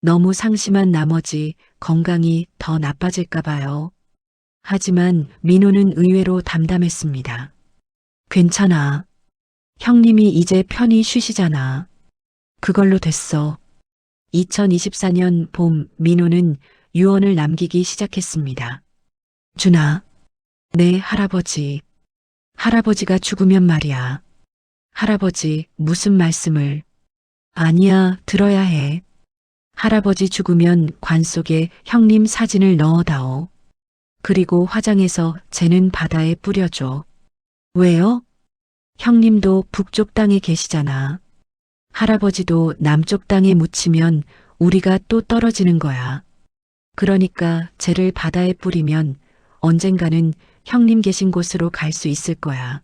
너무 상심한 나머지 건강이 더 나빠질까 봐요. 하지만 민호는 의외로 담담했습니다. 괜찮아. 형님이 이제 편히 쉬시잖아. 그걸로 됐어. 2024년 봄 민호는 유언을 남기기 시작했습니다. 준아, 네 할아버지. 할아버지가 죽으면 말이야. 할아버지 무슨 말씀을. 아니야, 들어야 해. 할아버지 죽으면 관 속에 형님 사진을 넣어다오. 그리고 화장해서 쟤는 바다에 뿌려줘. 왜요? 형님도 북쪽 땅에 계시잖아. 할아버지도 남쪽 땅에 묻히면 우리가 또 떨어지는 거야. 그러니까 쟤를 바다에 뿌리면 언젠가는 형님 계신 곳으로 갈 수 있을 거야.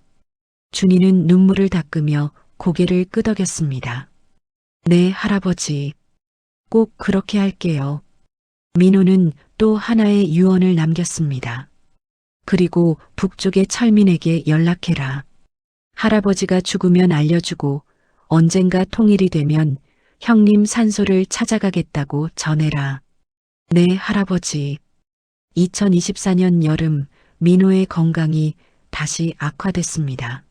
준이는 눈물을 닦으며 고개를 끄덕였습니다. 네, 할아버지. 꼭 그렇게 할게요. 민호는 또 하나의 유언을 남겼습니다. 그리고 북쪽의 철민에게 연락해라. 할아버지가 죽으면 알려주고 언젠가 통일이 되면 형님 산소를 찾아가겠다고 전해라. 네, 할아버지. 2024년 여름 민호의 건강이 다시 악화됐습니다.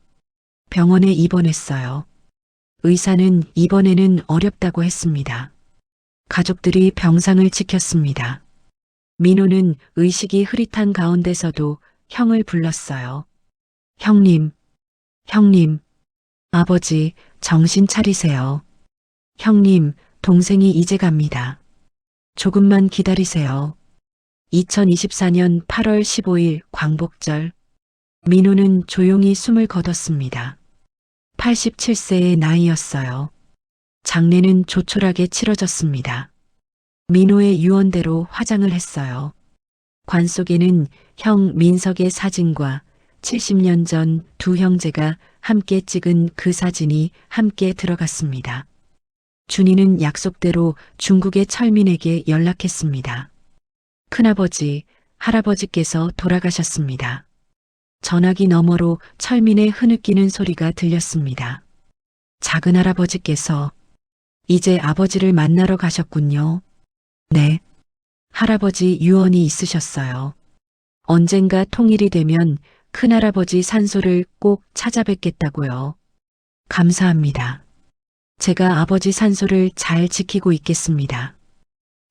병원에 입원했어요. 의사는 이번에는 어렵다고 했습니다. 가족들이 병상을 지켰습니다. 민호는 의식이 흐릿한 가운데서도 형을 불렀어요. 형님, 형님, 아버지, 정신 차리세요. 형님, 동생이 이제 갑니다. 조금만 기다리세요. 2024년 8월 15일 광복절, 민호는 조용히 숨을 거뒀습니다. 87세의 나이였어요. 장례는 조촐하게 치러졌습니다. 민호의 유언대로 화장을 했어요. 관 속에는 형 민석의 사진과 70년 전 두 형제가 함께 찍은 그 사진이 함께 들어갔습니다. 준이는 약속대로 중국의 철민에게 연락했습니다. 큰아버지, 할아버지께서 돌아가셨습니다. 전화기 너머로 철민의 흐느끼는 소리가 들렸습니다. 작은 할아버지께서 이제 아버지를 만나러 가셨군요. 네. 할아버지 유언이 있으셨어요. 언젠가 통일이 되면 큰할아버지 산소를 꼭 찾아뵙겠다고요. 감사합니다. 제가 아버지 산소를 잘 지키고 있겠습니다.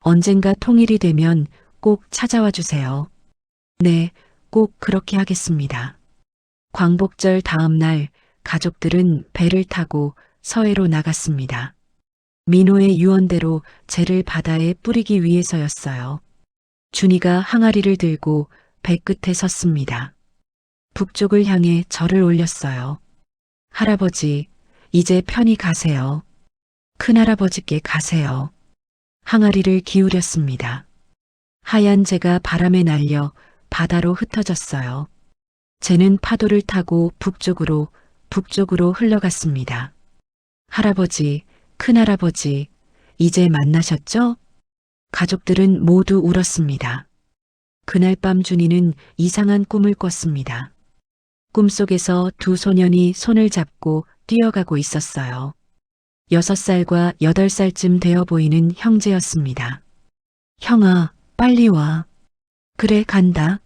언젠가 통일이 되면 꼭 찾아와 주세요. 네, 꼭 그렇게 하겠습니다. 광복절 다음 날 가족들은 배를 타고 서해로 나갔습니다. 민호의 유언대로 쟤를 바다에 뿌리기 위해서였어요. 준이가 항아리를 들고 배 끝에 섰습니다. 북쪽을 향해 절을 올렸어요. 할아버지, 이제 편히 가세요. 큰할아버지께 가세요. 항아리를 기울였습니다. 하얀 재가 바람에 날려 바다로 흩어졌어요. 쟤는 파도를 타고 북쪽으로 흘러갔습니다. 할아버지, 큰할아버지, 이제 만나셨죠? 가족들은 모두 울었습니다. 그날 밤 준이는 이상한 꿈을 꿨습니다. 꿈속에서 두 소년이 손을 잡고 뛰어가고 있었어요. 6살과 8살쯤 되어 보이는 형제였습니다. 형아, 빨리 와. 그래, 간다.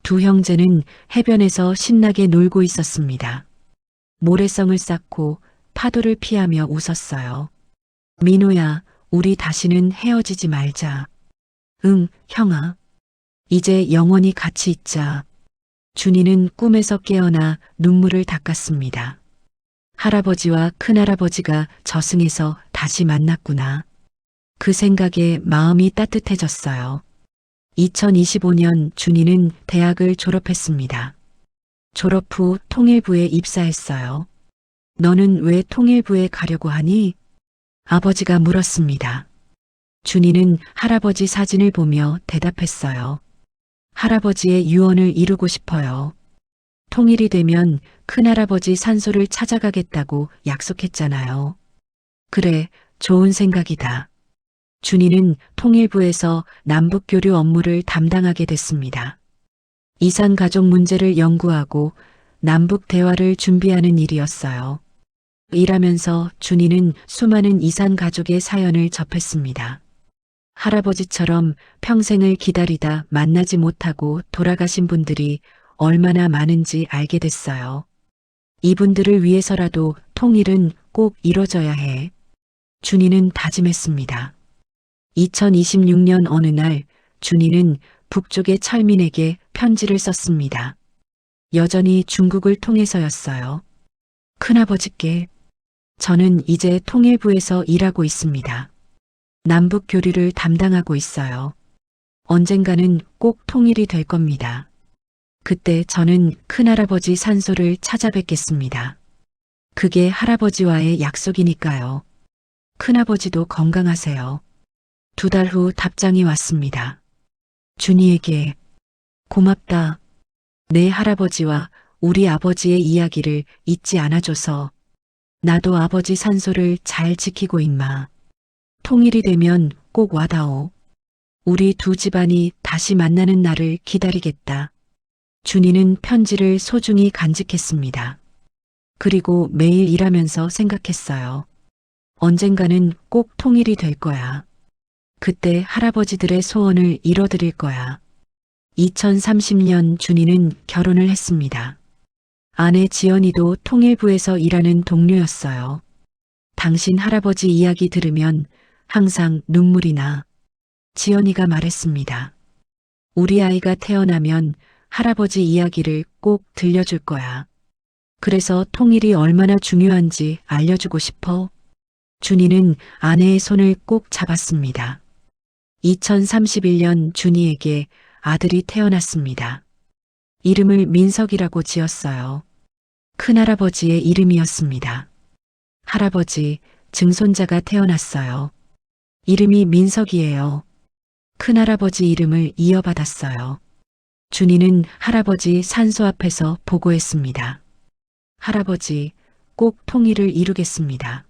두 형제는 해변에서 신나게 놀고 있었습니다. 모래성을 쌓고 파도를 피하며 웃었어요. 민호야, 우리 다시는 헤어지지 말자. 응, 형아. 이제 영원히 같이 있자. 준이는 꿈에서 깨어나 눈물을 닦았습니다. 할아버지와 큰할아버지가 저승에서 다시 만났구나. 그 생각에 마음이 따뜻해졌어요. 2025년 준이는 대학을 졸업했습니다. 졸업 후 통일부에 입사했어요. 너는 왜 통일부에 가려고 하니? 아버지가 물었습니다. 준이는 할아버지 사진을 보며 대답했어요. 할아버지의 유언을 이루고 싶어요. 통일이 되면 큰할아버지 산소를 찾아가겠다고 약속했잖아요. 그래, 좋은 생각이다. 준이는 통일부에서 남북교류 업무를 담당하게 됐습니다. 이산 가족 문제를 연구하고 남북 대화를 준비하는 일이었어요. 일하면서 준이는 수많은 이산 가족의 사연을 접했습니다. 할아버지처럼 평생을 기다리다 만나지 못하고 돌아가신 분들이 얼마나 많은지 알게 됐어요. 이분들을 위해서라도 통일은 꼭 이뤄져야 해. 준이는 다짐했습니다. 2026년 어느 날 준이는 북쪽의 철민에게 편지를 썼습니다. 여전히 중국을 통해서였어요. 큰아버지께 저는 이제 통일부에서 일하고 있습니다. 남북 교류를 담당하고 있어요. 언젠가는 꼭 통일이 될 겁니다. 그때 저는 큰할아버지 산소를 찾아뵙겠습니다. 그게 할아버지와의 약속이니까요. 큰아버지도 건강하세요. 2달 후 답장이 왔습니다. 준이에게 고맙다. 내 할아버지와 우리 아버지의 이야기를 잊지 않아줘서 나도 아버지 산소를 잘 지키고 있마. 통일이 되면 꼭 와다오. 우리 두 집안이 다시 만나는 날을 기다리겠다. 준이는 편지를 소중히 간직했습니다. 그리고 매일 일하면서 생각했어요. 언젠가는 꼭 통일이 될 거야. 그때 할아버지들의 소원을 이뤄드릴 거야. 2030년 준이는 결혼을 했습니다. 아내 지연이도 통일부에서 일하는 동료였어요. 당신 할아버지 이야기 들으면 항상 눈물이 나. 지연이가 말했습니다. 우리 아이가 태어나면 할아버지 이야기를 꼭 들려줄 거야. 그래서 통일이 얼마나 중요한지 알려주고 싶어. 준이는 아내의 손을 꼭 잡았습니다. 2031년 준이에게 아들이 태어났습니다. 이름을 민석이라고 지었어요. 큰할아버지의 이름이었습니다. 할아버지, 증손자가 태어났어요. 이름이 민석이에요. 큰할아버지 이름을 이어받았어요. 준이는 할아버지 산소 앞에서 보고했습니다. 할아버지, 꼭 통일을 이루겠습니다.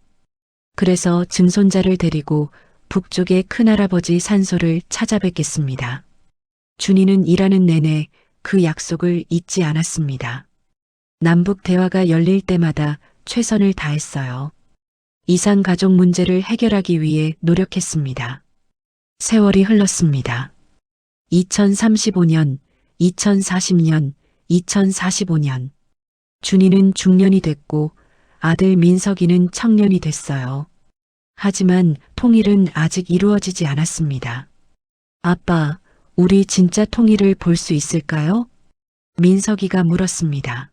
그래서 증손자를 데리고 북쪽의 큰할아버지 산소를 찾아뵙겠습니다. 준이는 일하는 내내 그 약속을 잊지 않았습니다. 남북 대화가 열릴 때마다 최선을 다했어요. 이산 가족 문제를 해결하기 위해 노력했습니다. 세월이 흘렀습니다. 2035년, 2040년, 2045년. 준이는 중년이 됐고 아들 민석이는 청년이 됐어요. 하지만 통일은 아직 이루어지지 않았습니다. 아빠, 우리 진짜 통일을 볼 수 있을까요? 민석이가 물었습니다.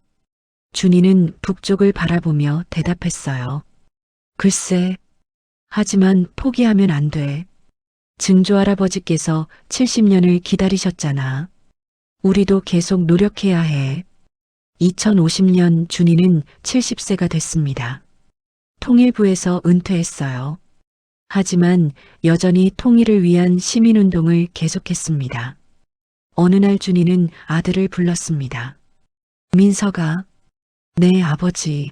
준이는 북쪽을 바라보며 대답했어요. 글쎄, 하지만 포기하면 안 돼. 증조할아버지께서 70년을 기다리셨잖아. 우리도 계속 노력해야 해. 2050년 준이는 70세가 됐습니다. 통일부에서 은퇴했어요. 하지만 여전히 통일을 위한 시민운동을 계속했습니다. 어느 날 준이는 아들을 불렀습니다. 민석아, 네 아버지.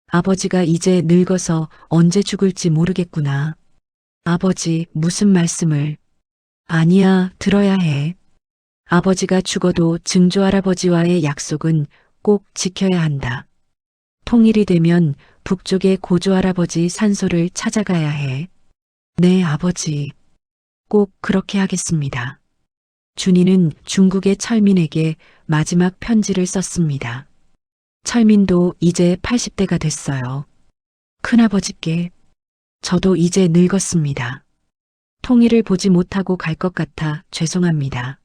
아버지가 이제 늙어서 언제 죽을지 모르겠구나. 아버지, 무슨 말씀을. 아니야, 들어야 해. 아버지가 죽어도 증조할아버지와의 약속은 꼭 지켜야 한다. 통일이 되면 북쪽의 고조할아버지 산소를 찾아가야 해. 네, 아버지. 꼭 그렇게 하겠습니다. 준이는 중국의 철민에게 마지막 편지를 썼습니다. 철민도 이제 80대가 됐어요. 큰아버지께 저도 이제 늙었습니다. 통일을 보지 못하고 갈 것 같아 죄송합니다.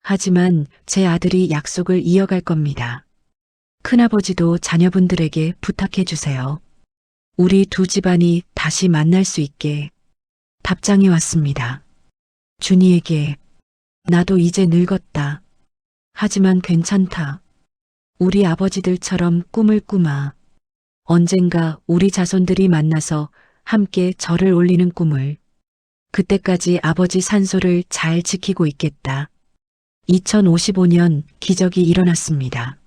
하지만 제 아들이 약속을 이어갈 겁니다. 큰아버지도 자녀분들에게 부탁해 주세요. 우리 두 집안이 다시 만날 수 있게. 답장이 왔습니다. 준이에게 나도 이제 늙었다. 하지만 괜찮다. 우리 아버지들처럼 꿈을 꾸마. 언젠가 우리 자손들이 만나서 함께 절을 올리는 꿈을. 그때까지 아버지 산소를 잘 지키고 있겠다. 2055년 기적이 일어났습니다.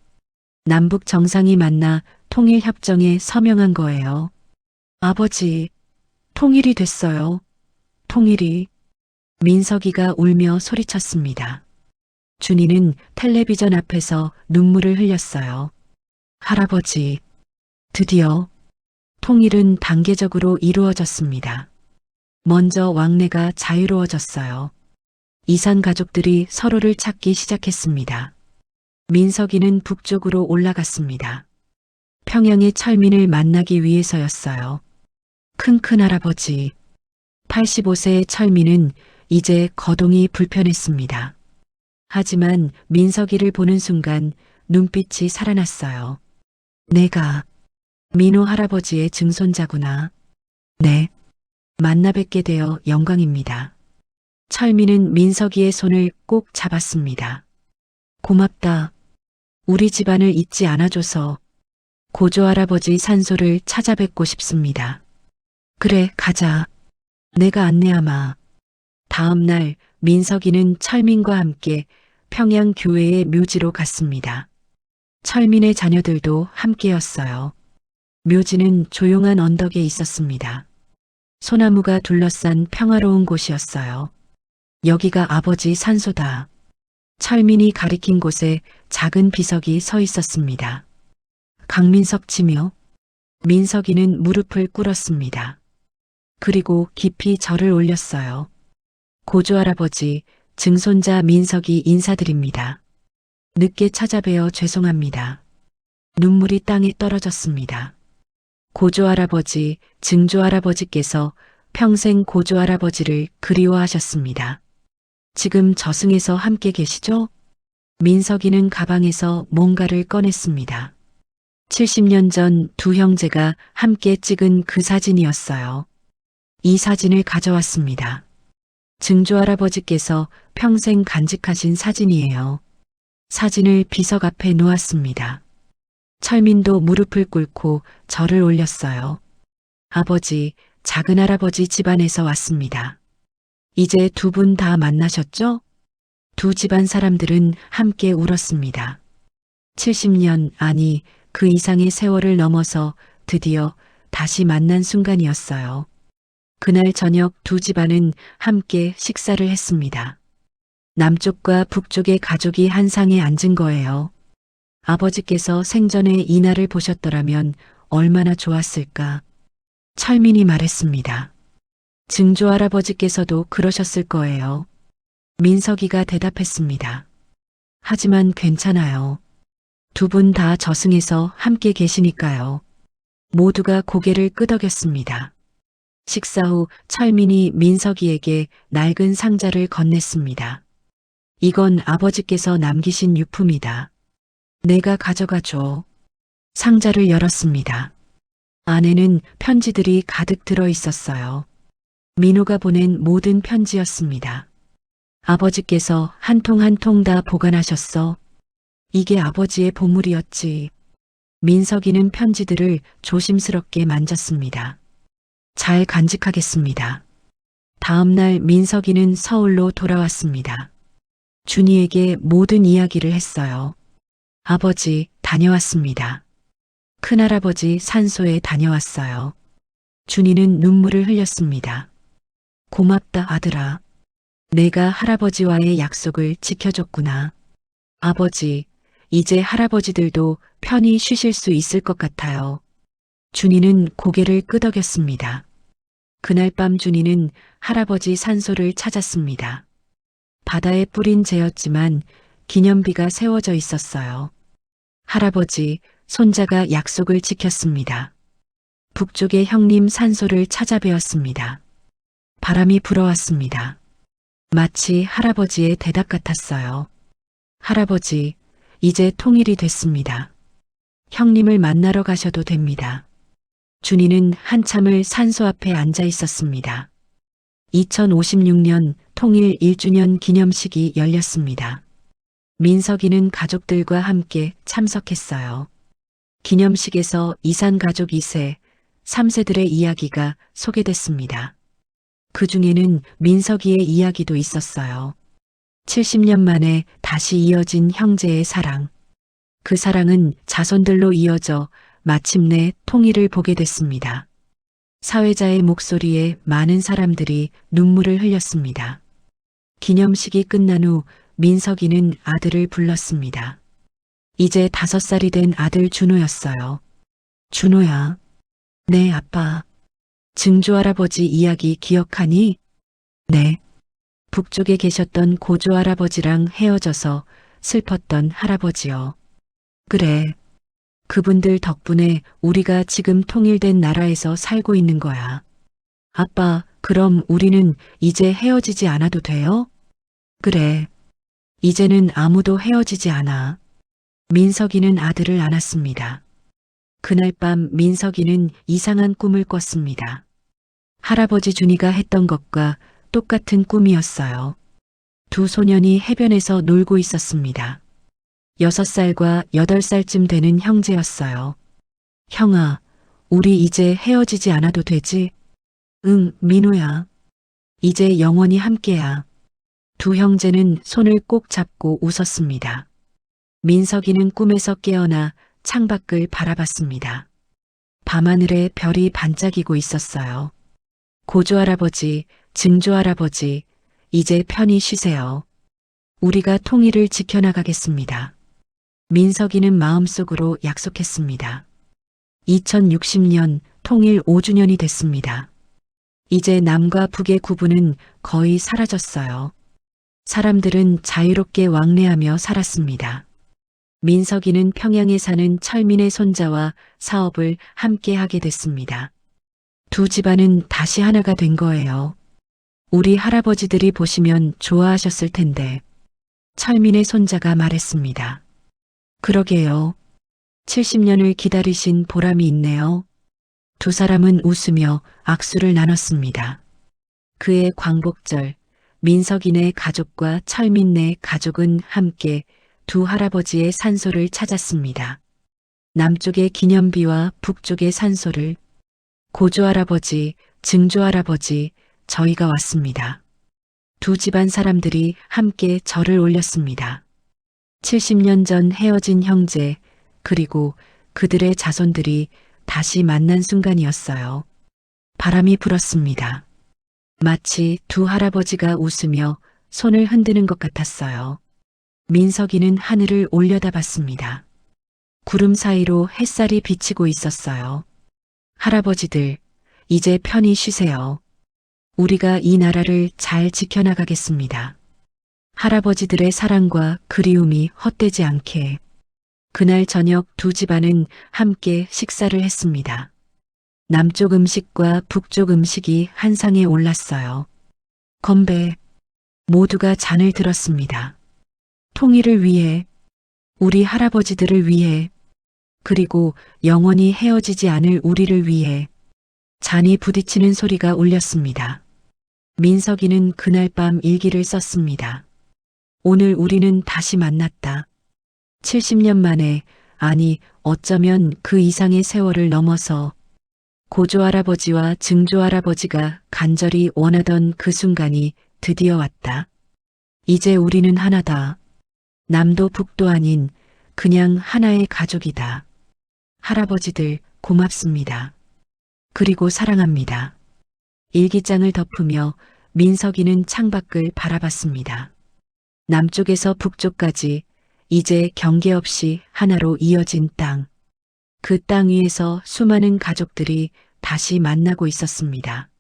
남북 정상이 만나 통일협정에 서명한 거예요. 아버지, 통일이 됐어요. 통일이. 민석이가 울며 소리쳤습니다. 준이는 텔레비전 앞에서 눈물을 흘렸어요. 할아버지, 드디어 통일은 단계적으로 이루어졌습니다. 먼저 왕래가 자유로워졌어요. 이산 가족들이 서로를 찾기 시작했습니다. 민석이는 북쪽으로 올라갔습니다. 평양의 철민을 만나기 위해서였어요. 큰할아버지, 85세의 철민은 이제 거동이 불편했습니다. 하지만 민석이를 보는 순간 눈빛이 살아났어요. 내가 민호 할아버지의 증손자구나. 네, 만나 뵙게 되어 영광입니다. 철민은 민석이의 손을 꼭 잡았습니다. 고맙다. 우리 집안을 잊지 않아줘서. 고조 할아버지 산소를 찾아뵙고 싶습니다. 그래, 가자. 내가 안내하마. 다음 날 민석이는 철민과 함께 평양 교회의 묘지로 갔습니다. 철민의 자녀들도 함께였어요. 묘지는 조용한 언덕에 있었습니다. 소나무가 둘러싼 평화로운 곳이었어요. 여기가 아버지 산소다. 철민이 가리킨 곳에 작은 비석이 서 있었습니다. 강민석 지묘. 민석이는 무릎을 꿇었습니다. 그리고 깊이 절을 올렸어요. 고조 할아버지, 증손자 민석이 인사드립니다. 늦게 찾아뵈어 죄송합니다. 눈물이 땅에 떨어졌습니다. 고조 할아버지, 증조 할아버지께서 평생 고조 할아버지를 그리워하셨습니다. 지금 저승에서 함께 계시죠? 민석이는 가방에서 뭔가를 꺼냈습니다. 70년 전 두 형제가 함께 찍은 그 사진이었어요. 이 사진을 가져왔습니다. 증조 할아버지께서 평생 간직하신 사진이에요. 사진을 비석 앞에 놓았습니다. 철민도 무릎을 꿇고 절을 올렸어요. 아버지, 작은 할아버지 집안에서 왔습니다. 이제 두 분 다 만나셨죠? 두 집안 사람들은 함께 울었습니다. 70년, 아니 그 이상의 세월을 넘어서 드디어 다시 만난 순간이었어요. 그날 저녁 두 집안은 함께 식사를 했습니다. 남쪽과 북쪽의 가족이 한 상에 앉은 거예요. 아버지께서 생전에 이 날을 보셨더라면 얼마나 좋았을까. 철민이 말했습니다. 증조 할아버지께서도 그러셨을 거예요. 민석이가 대답했습니다. 하지만 괜찮아요. 두 분 다 저승에서 함께 계시니까요. 모두가 고개를 끄덕였습니다. 식사 후 철민이 민석이에게 낡은 상자를 건넸습니다. 이건 아버지께서 남기신 유품이다. 내가 가져가줘. 상자를 열었습니다. 안에는 편지들이 가득 들어 있었어요. 민호가 보낸 모든 편지였습니다. 아버지께서 한 통 한 통 다 보관하셨어. 이게 아버지의 보물이었지. 민석이는 편지들을 조심스럽게 만졌습니다. 잘 간직하겠습니다. 다음 날 민석이는 서울로 돌아왔습니다. 준이에게 모든 이야기를 했어요. 아버지, 다녀왔습니다. 큰할아버지 산소에 다녀왔어요. 준이는 눈물을 흘렸습니다. 고맙다, 아들아. 내가 할아버지와의 약속을 지켜줬구나. 아버지, 이제 할아버지들도 편히 쉬실 수 있을 것 같아요. 준이는 고개를 끄덕였습니다. 그날 밤 준이는 할아버지 산소를 찾았습니다. 바다에 뿌린 재였지만 기념비가 세워져 있었어요. 할아버지, 손자가 약속을 지켰습니다. 북쪽의 형님 산소를 찾아뵈었습니다. 바람이 불어왔습니다. 마치 할아버지의 대답 같았어요. 할아버지, 이제 통일이 됐습니다. 형님을 만나러 가셔도 됩니다. 준이는 한참을 산소 앞에 앉아 있었습니다. 2056년 통일 1주년 기념식이 열렸습니다. 민석이는 가족들과 함께 참석했어요. 기념식에서 이산 가족 2세, 3세들의 이야기가 소개됐습니다. 그 중에는 민석이의 이야기도 있었어요. 70년 만에 다시 이어진 형제의 사랑. 그 사랑은 자손들로 이어져 마침내 통일을 보게 됐습니다. 사회자의 목소리에 많은 사람들이 눈물을 흘렸습니다. 기념식이 끝난 후 민석이는 아들을 불렀습니다. 이제 5살이 된 아들 준호였어요. 준호야. 네, 아빠. 증조할아버지 이야기 기억하니? 네. 북쪽에 계셨던 고조할아버지랑 헤어져서 슬펐던 할아버지요. 그래. 그분들 덕분에 우리가 지금 통일된 나라에서 살고 있는 거야. 아빠, 그럼 우리는 이제 헤어지지 않아도 돼요? 그래. 이제는 아무도 헤어지지 않아. 민석이는 아들을 안았습니다. 그날 밤 민석이는 이상한 꿈을 꿨습니다. 할아버지 준이가 했던 것과 똑같은 꿈이었어요. 두 소년이 해변에서 놀고 있었습니다. 6살과 8살쯤 되는 형제였어요. 형아, 우리 이제 헤어지지 않아도 되지? 응, 민호야. 이제 영원히 함께야. 두 형제는 손을 꼭 잡고 웃었습니다. 민석이는 꿈에서 깨어나 창밖을 바라봤습니다. 밤하늘에 별이 반짝이고 있었어요. 고조할아버지, 증조할아버지, 이제 편히 쉬세요. 우리가 통일을 지켜나가겠습니다. 민석이는 마음속으로 약속했습니다. 2060년 통일 5주년이 됐습니다. 이제 남과 북의 구분은 거의 사라졌어요. 사람들은 자유롭게 왕래하며 살았습니다. 민석이는 평양에 사는 철민의 손자와 사업을 함께 하게 됐습니다. 두 집안은 다시 하나가 된 거예요. 우리 할아버지들이 보시면 좋아하셨을 텐데. 철민의 손자가 말했습니다. 그러게요. 70년을 기다리신 보람이 있네요. 두 사람은 웃으며 악수를 나눴습니다. 그의 광복절, 민석이네 가족과 철민네 가족은 함께 두 할아버지의 산소를 찾았습니다. 남쪽의 기념비와 북쪽의 산소를. 고조할아버지, 증조할아버지, 저희가 왔습니다. 두 집안 사람들이 함께 절을 올렸습니다. 70년 전 헤어진 형제, 그리고 그들의 자손들이 다시 만난 순간이었어요. 바람이 불었습니다. 마치 두 할아버지가 웃으며 손을 흔드는 것 같았어요. 민석이는 하늘을 올려다봤습니다. 구름 사이로 햇살이 비치고 있었어요. 할아버지들, 이제 편히 쉬세요. 우리가 이 나라를 잘 지켜나가겠습니다. 할아버지들의 사랑과 그리움이 헛되지 않게. 그날 저녁 두 집안은 함께 식사를 했습니다. 남쪽 음식과 북쪽 음식이 한 상에 올랐어요. 건배. 모두가 잔을 들었습니다. 통일을 위해, 우리 할아버지들을 위해, 그리고 영원히 헤어지지 않을 우리를 위해. 잔이 부딪히는 소리가 울렸습니다. 민석이는 그날 밤 일기를 썼습니다. 오늘 우리는 다시 만났다. 70년 만에, 아니 어쩌면 그 이상의 세월을 넘어서 고조할아버지와 증조할아버지가 간절히 원하던 그 순간이 드디어 왔다. 이제 우리는 하나다. 남도 북도 아닌 그냥 하나의 가족이다. 할아버지들 고맙습니다. 그리고 사랑합니다. 일기장을 덮으며 민석이는 창밖을 바라봤습니다. 남쪽에서 북쪽까지 이제 경계 없이 하나로 이어진 땅. 그 땅 위에서 수많은 가족들이 다시 만나고 있었습니다.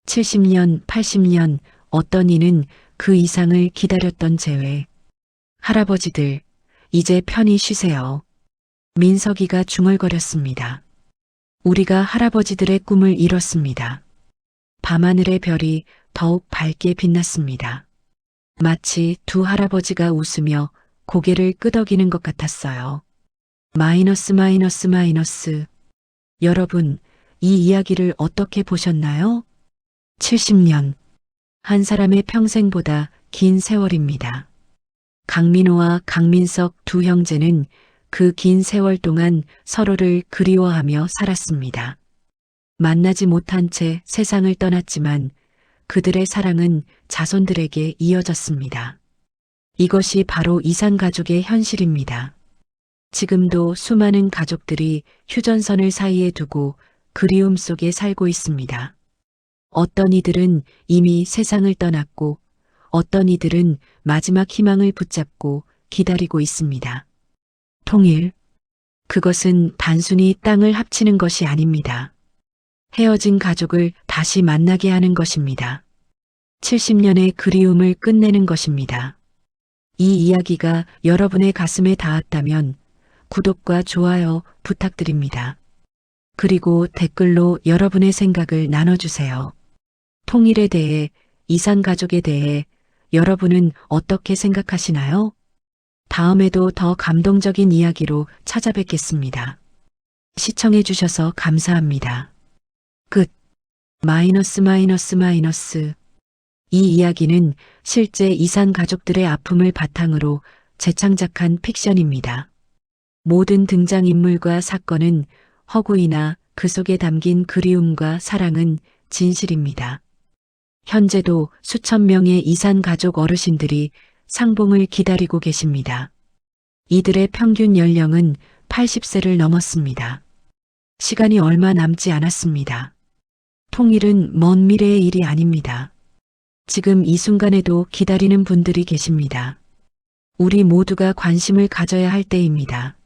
70년, 80년 어떤 이는 그 이상을 기다렸던 재회. 할아버지들, 이제 편히 쉬세요. 민석이가 중얼거렸습니다. 우리가 할아버지들의 꿈을 이뤘습니다. 밤하늘의 별이 더욱 밝게 빛났습니다. 마치 두 할아버지가 웃으며 고개를 끄덕이는 것 같았어요. 마이너스 마이너스 마이너스. 여러분, 이 이야기를 어떻게 보셨나요? 70년. 한 사람의 평생보다 긴 세월입니다. 강민호와 강민석 두 형제는 그 긴 세월 동안 서로를 그리워하며 살았습니다. 만나지 못한 채 세상을 떠났지만 그들의 사랑은 자손들에게 이어졌습니다. 이것이 바로 이산가족의 현실입니다. 지금도 수많은 가족들이 휴전선을 사이에 두고 그리움 속에 살고 있습니다. 어떤 이들은 이미 세상을 떠났고 어떤 이들은 마지막 희망을 붙잡고 기다리고 있습니다. 통일. 그것은 단순히 땅을 합치는 것이 아닙니다. 헤어진 가족을 다시 만나게 하는 것입니다. 70년의 그리움을 끝내는 것입니다. 이 이야기가 여러분의 가슴에 닿았다면 구독과 좋아요 부탁드립니다. 그리고 댓글로 여러분의 생각을 나눠주세요. 통일에 대해, 이산가족에 대해 여러분은 어떻게 생각하시나요? 다음에도 더 감동적인 이야기로 찾아뵙겠습니다. 시청해주셔서 감사합니다. 끝. 마이너스 마이너스 마이너스. 이 이야기는 실제 이산 가족들의 아픔을 바탕으로 재창작한 픽션입니다. 모든 등장인물과 사건은 허구이나 그 속에 담긴 그리움과 사랑은 진실입니다. 현재도 수천 명의 이산 가족 어르신들이 상봉을 기다리고 계십니다. 이들의 평균 연령은 80세를 넘었습니다. 시간이 얼마 남지 않았습니다. 통일은 먼 미래의 일이 아닙니다. 지금 이 순간에도 기다리는 분들이 계십니다. 우리 모두가 관심을 가져야 할 때입니다.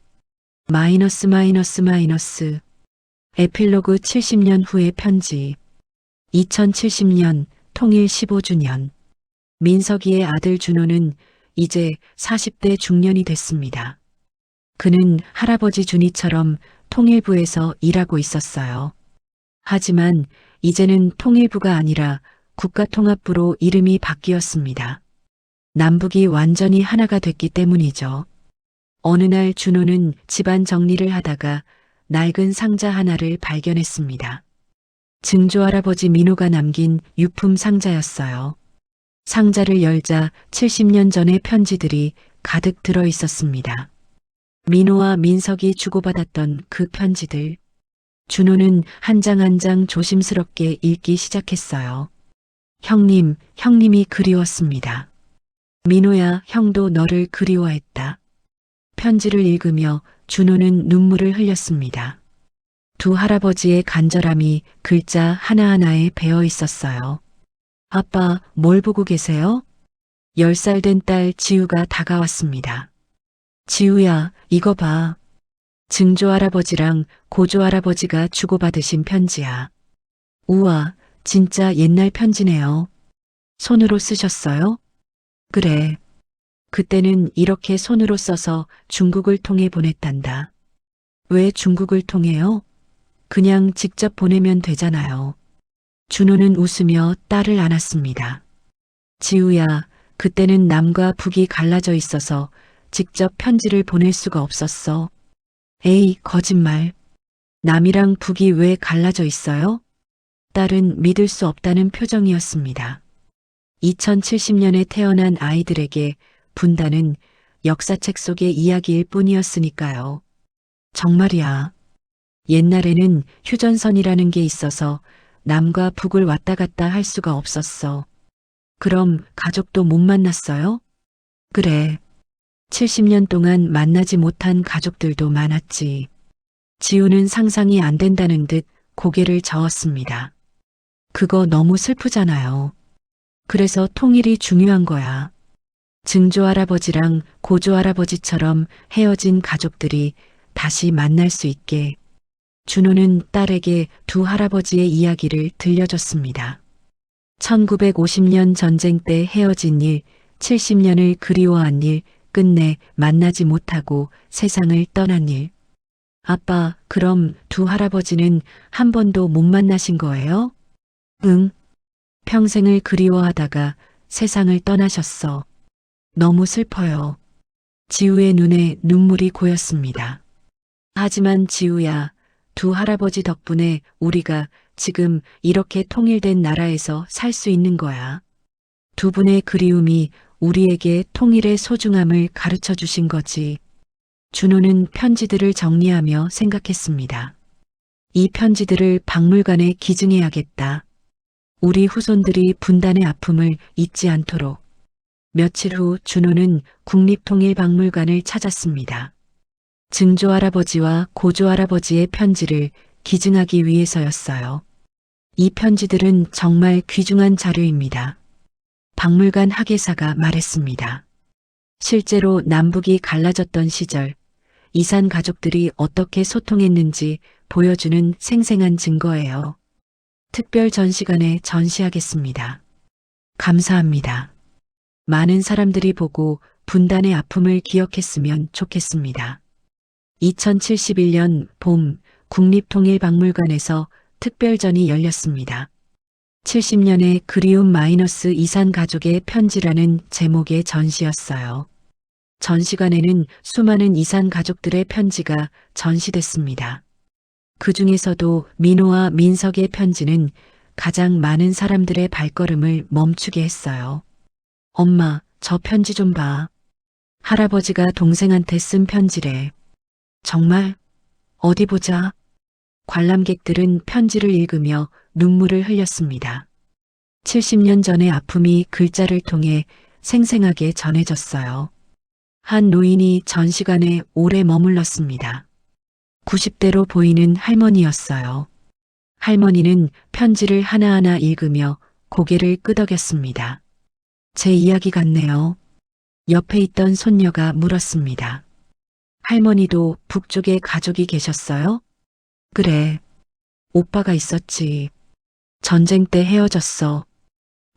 마이너스 마이너스 마이너스. 에필로그 70년 후의 편지. 2070년 통일 15주년. 민석이의 아들 준호는 이제 40대 중년이 됐습니다. 그는 할아버지 준이처럼 통일부에서 일하고 있었어요. 하지만 이제는 통일부가 아니라 국가통합부로 이름이 바뀌었습니다. 남북이 완전히 하나가 됐기 때문이죠. 어느 날 준호는 집안 정리를 하다가 낡은 상자 하나를 발견했습니다. 증조할아버지 민호가 남긴 유품 상자였어요. 상자를 열자 70년 전의 편지들이 가득 들어 있었습니다. 민호와 민석이 주고받았던 그 편지들. 준호는 한 장 한 장 조심스럽게 읽기 시작했어요. 형님, 형님이 그리웠습니다. 민호야, 형도 너를 그리워했다. 편지를 읽으며 준호는 눈물을 흘렸습니다. 두 할아버지의 간절함이 글자 하나하나에 배어 있었어요. 아빠, 뭘 보고 계세요? 10살 된 딸 지우가 다가왔습니다. 지우야, 이거 봐. 증조할아버지랑 고조할아버지가 주고받으신 편지야. 우와, 진짜 옛날 편지네요. 손으로 쓰셨어요? 그래. 그때는 이렇게 손으로 써서 중국을 통해 보냈단다. 왜 중국을 통해요? 그냥 직접 보내면 되잖아요. 준호는 웃으며 딸을 안았습니다. 지우야, 그때는 남과 북이 갈라져 있어서 직접 편지를 보낼 수가 없었어. 에이, 거짓말. 남이랑 북이 왜 갈라져 있어요? 딸은 믿을 수 없다는 표정이었습니다. 2070년에 태어난 아이들에게 분단은 역사책 속의 이야기일 뿐이었으니까요. 정말이야. 옛날에는 휴전선이라는 게 있어서 남과 북을 왔다 갔다 할 수가 없었어. 그럼 가족도 못 만났어요? 그래. 70년 동안 만나지 못한 가족들도 많았지. 지우는 상상이 안 된다는 듯 고개를 저었습니다. 그거 너무 슬프잖아요. 그래서 통일이 중요한 거야. 증조할아버지랑 고조할아버지처럼 헤어진 가족들이 다시 만날 수 있게. 준호는 딸에게 두 할아버지의 이야기를 들려줬습니다. 1950년 전쟁 때 헤어진 일, 70년을 그리워한 일, 끝내 만나지 못하고 세상을 떠난 일. 아빠, 그럼 두 할아버지는 한 번도 못 만나신 거예요? 응. 평생을 그리워하다가 세상을 떠나셨어. 너무 슬퍼요. 지우의 눈에 눈물이 고였습니다. 하지만 지우야, 두 할아버지 덕분에 우리가 지금 이렇게 통일된 나라에서 살 수 있는 거야. 두 분의 그리움이 우리에게 통일의 소중함을 가르쳐 주신 거지. 준호는 편지들을 정리하며 생각했습니다. 이 편지들을 박물관에 기증해야겠다. 우리 후손들이 분단의 아픔을 잊지 않도록. 며칠 후 준호는 국립통일박물관을 찾았습니다. 증조할아버지와 고조할아버지의 편지를 기증하기 위해서였어요. 이 편지들은 정말 귀중한 자료입니다. 박물관 학예사가 말했습니다. 실제로 남북이 갈라졌던 시절 이산 가족들이 어떻게 소통했는지 보여주는 생생한 증거예요. 특별 전시관에 전시하겠습니다. 감사합니다. 많은 사람들이 보고 분단의 아픔을 기억했으면 좋겠습니다. 2071년 봄 국립통일박물관에서 특별전이 열렸습니다. 70년의 그리움 마이너스 이산 가족의 편지라는 제목의 전시였어요. 전시관에는 수많은 이산 가족들의 편지가 전시됐습니다. 그 중에서도 민호와 민석의 편지는 가장 많은 사람들의 발걸음을 멈추게 했어요. 엄마, 저 편지 좀 봐. 할아버지가 동생한테 쓴 편지래. 정말? 어디 보자. 관람객들은 편지를 읽으며 눈물을 흘렸습니다. 70년 전의 아픔이 글자를 통해 생생하게 전해졌어요. 한 노인이 전시관에 오래 머물렀습니다. 90대로 보이는 할머니였어요. 할머니는 편지를 하나하나 읽으며 고개를 끄덕였습니다. 제 이야기 같네요. 옆에 있던 손녀가 물었습니다. 할머니도 북쪽에 가족이 계셨어요? 그래. 오빠가 있었지. 전쟁 때 헤어졌어.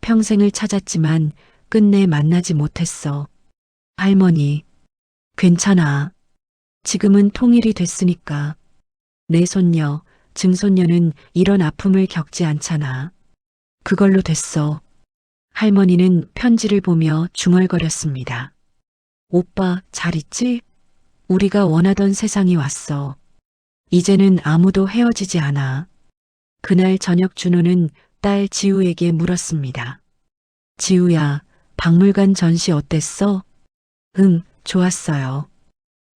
평생을 찾았지만 끝내 만나지 못했어. 할머니, 괜찮아. 지금은 통일이 됐으니까. 내 손녀, 증손녀는 이런 아픔을 겪지 않잖아. 그걸로 됐어. 할머니는 편지를 보며 중얼거렸습니다. 오빠, 잘 있지? 우리가 원하던 세상이 왔어. 이제는 아무도 헤어지지 않아. 그날 저녁 준호는 딸 지우에게 물었습니다. 지우야, 박물관 전시 어땠어? 응, 좋았어요.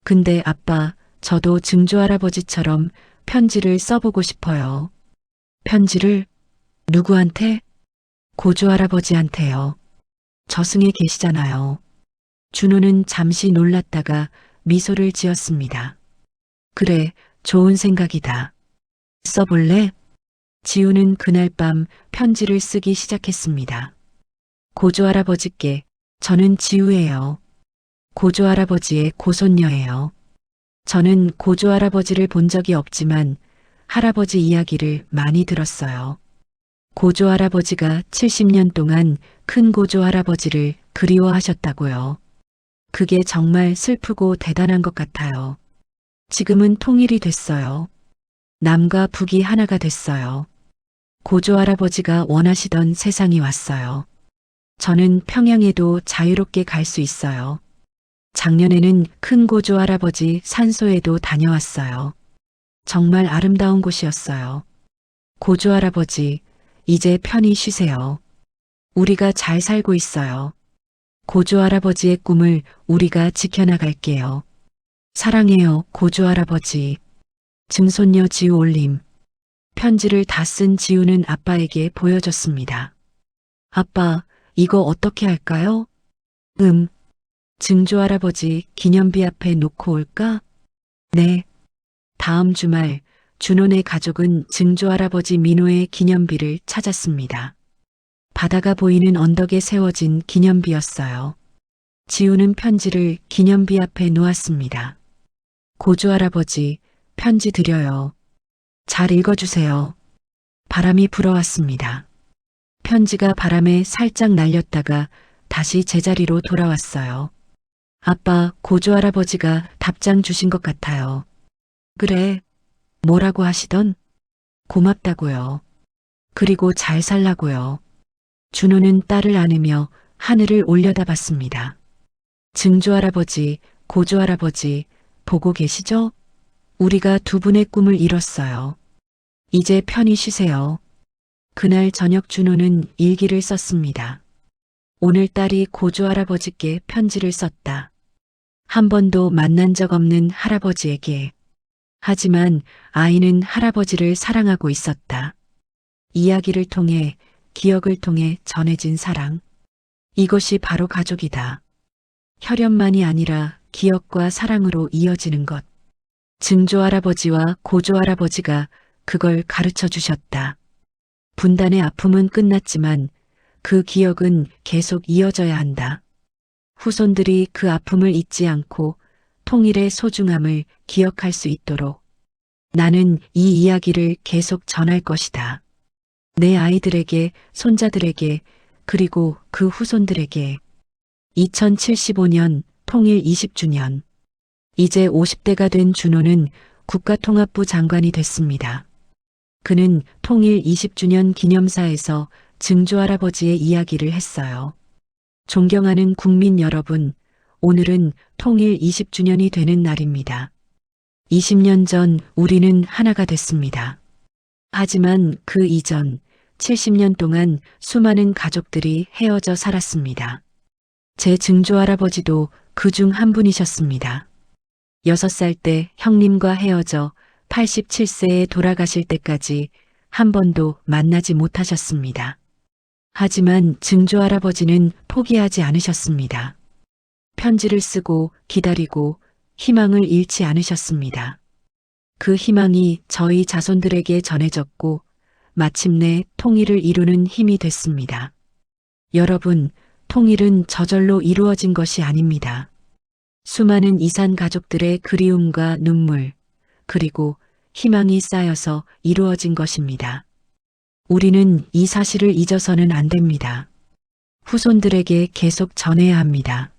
근데 아빠, 저도 증조할아버지처럼 편지를 써보고 싶어요. 편지를? 누구한테? 고조할아버지한테요. 저승에 계시잖아요. 준호는 잠시 놀랐다가 미소를 지었습니다. 그래, 좋은 생각이다. 써볼래? 지우는 그날 밤 편지를 쓰기 시작했습니다. 고조할아버지께, 저는 지우예요. 고조할아버지의 고손녀예요. 저는 고조할아버지를 본 적이 없지만 할아버지 이야기를 많이 들었어요. 고조할아버지가 70년 동안 큰 고조할아버지를 그리워하셨다고요. 그게 정말 슬프고 대단한 것 같아요. 지금은 통일이 됐어요. 남과 북이 하나가 됐어요. 고조할아버지가 원하시던 세상이 왔어요. 저는 평양에도 자유롭게 갈 수 있어요. 작년에는 큰 고조할아버지 산소에도 다녀왔어요. 정말 아름다운 곳이었어요. 고조할아버지, 이제 편히 쉬세요. 우리가 잘 살고 있어요. 고조할아버지의 꿈을 우리가 지켜나갈게요. 사랑해요, 고조할아버지. 증손녀 지우 올림. 편지를 다 쓴 지우는 아빠에게 보여줬습니다. 아빠, 이거 어떻게 할까요? 증조할아버지 기념비 앞에 놓고 올까? 네. 다음 주말 준호네 가족은 증조할아버지 민호의 기념비를 찾았습니다. 바다가 보이는 언덕에 세워진 기념비였어요. 지우는 편지를 기념비 앞에 놓았습니다. 고조할아버지, 편지 드려요. 잘 읽어주세요. 바람이 불어왔습니다. 편지가 바람에 살짝 날렸다가 다시 제자리로 돌아왔어요. 아빠, 고조할아버지가 답장 주신 것 같아요. 그래. 뭐라고 하시던? 고맙다고요. 그리고 잘 살라고요. 준호는 딸을 안으며 하늘을 올려다봤습니다. 증조할아버지, 고조할아버지, 보고 계시죠? 우리가 두 분의 꿈을 이뤘어요. 이제 편히 쉬세요. 그날 저녁 준호는 일기를 썼습니다. 오늘 딸이 고조할아버지께 편지를 썼다. 한 번도 만난 적 없는 할아버지에게. 하지만 아이는 할아버지를 사랑하고 있었다. 이야기를 통해, 기억을 통해 전해진 사랑. 이것이 바로 가족이다. 혈연만이 아니라 기억과 사랑으로 이어지는 것. 증조할아버지와 고조할아버지가 그걸 가르쳐 주셨다. 분단의 아픔은 끝났지만 그 기억은 계속 이어져야 한다. 후손들이 그 아픔을 잊지 않고 통일의 소중함을 기억할 수 있도록 나는 이 이야기를 계속 전할 것이다. 내 아이들에게, 손자들에게, 그리고 그 후손들에게. 2075년 통일 20주년. 이제 50대가 된 준호는 국가통합부 장관이 됐습니다. 그는 통일 20주년 기념사에서 증조할아버지의 이야기를 했어요. 존경하는 국민 여러분, 오늘은 통일 20주년이 되는 날입니다. 20년 전 우리는 하나가 됐습니다. 하지만 그 이전 70년 동안 수많은 가족들이 헤어져 살았습니다. 제 증조할아버지도 그 중 한 분이셨습니다. 6살 때 형님과 헤어져 87세에 돌아가실 때까지 한 번도 만나지 못하셨습니다. 하지만 증조할아버지는 포기하지 않으셨습니다. 편지를 쓰고 기다리고 희망을 잃지 않으셨습니다. 그 희망이 저희 자손들에게 전해졌고 마침내 통일을 이루는 힘이 됐습니다. 여러분, 통일은 저절로 이루어진 것이 아닙니다. 수많은 이산 가족들의 그리움과 눈물, 그리고 희망이 쌓여서 이루어진 것입니다. 우리는 이 사실을 잊어서는 안 됩니다. 후손들에게 계속 전해야 합니다.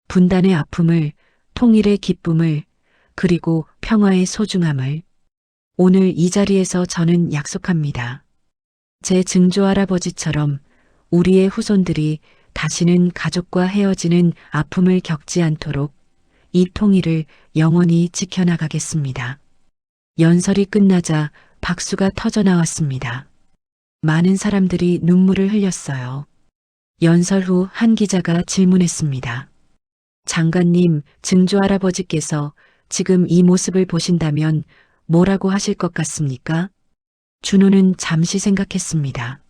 분단의 아픔을, 통일의 기쁨을, 그리고 평화의 소중함을. 오늘 이 자리에서 저는 약속합니다. 제 증조할아버지처럼 우리의 후손들이 다시는 가족과 헤어지는 아픔을 겪지 않도록 이 통일을 영원히 지켜나가겠습니다. 연설이 끝나자 박수가 터져 나왔습니다. 많은 사람들이 눈물을 흘렸어요. 연설 후 한 기자가 질문했습니다. 장관님, 증조할아버지께서 지금 이 모습을 보신다면 뭐라고 하실 것 같습니까? 준호는 잠시 생각했습니다.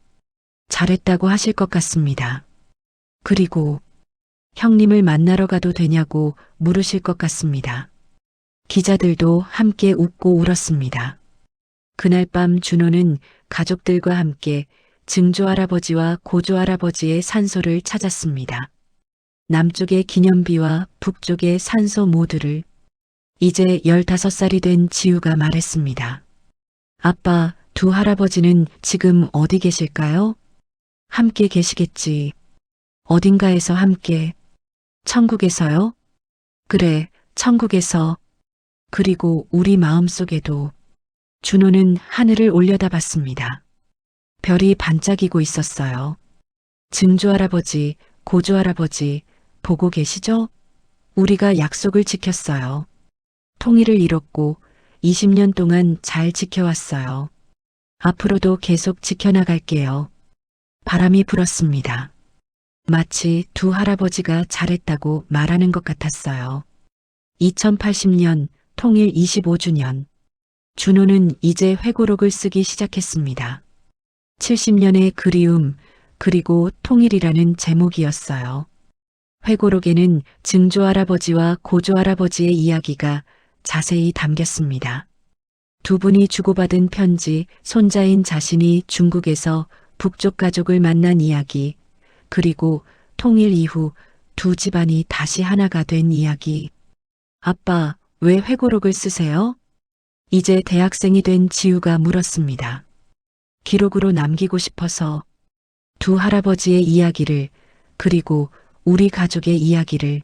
잘했다고 하실 것 같습니다. 그리고 형님을 만나러 가도 되냐고 물으실 것 같습니다. 기자들도 함께 웃고 울었습니다. 그날 밤 준호는 가족들과 함께 증조할아버지와 고조할아버지의 산소를 찾았습니다. 남쪽의 기념비와 북쪽의 산소 모두를. 이제 15살이 된 지우가 말했습니다. 아빠, 두 할아버지는 지금 어디 계실까요? 함께 계시겠지. 어딘가에서 함께. 천국에서요? 그래, 천국에서. 그리고 우리 마음속에도. 준호는 하늘을 올려다봤습니다. 별이 반짝이고 있었어요. 증조할아버지, 고조할아버지, 보고 계시죠? 우리가 약속을 지켰어요. 통일을 이뤘고 20년 동안 잘 지켜왔어요. 앞으로도 계속 지켜나갈게요. 바람이 불었습니다. 마치 두 할아버지가 잘했다고 말하는 것 같았어요. 2080년 통일 25주년. 준호는 이제 회고록을 쓰기 시작했습니다. 70년의 그리움, 그리고 통일이라는 제목이었어요. 회고록에는 증조할아버지와 고조할아버지의 이야기가 자세히 담겼습니다. 두 분이 주고받은 편지, 손자인 자신이 중국에서 북쪽 가족을 만난 이야기, 그리고 통일 이후 두 집안이 다시 하나가 된 이야기. 아빠, 왜 회고록을 쓰세요? 이제 대학생이 된 지우가 물었습니다. 기록으로 남기고 싶어서. 두 할아버지의 이야기를, 그리고 우리 가족의 이야기를.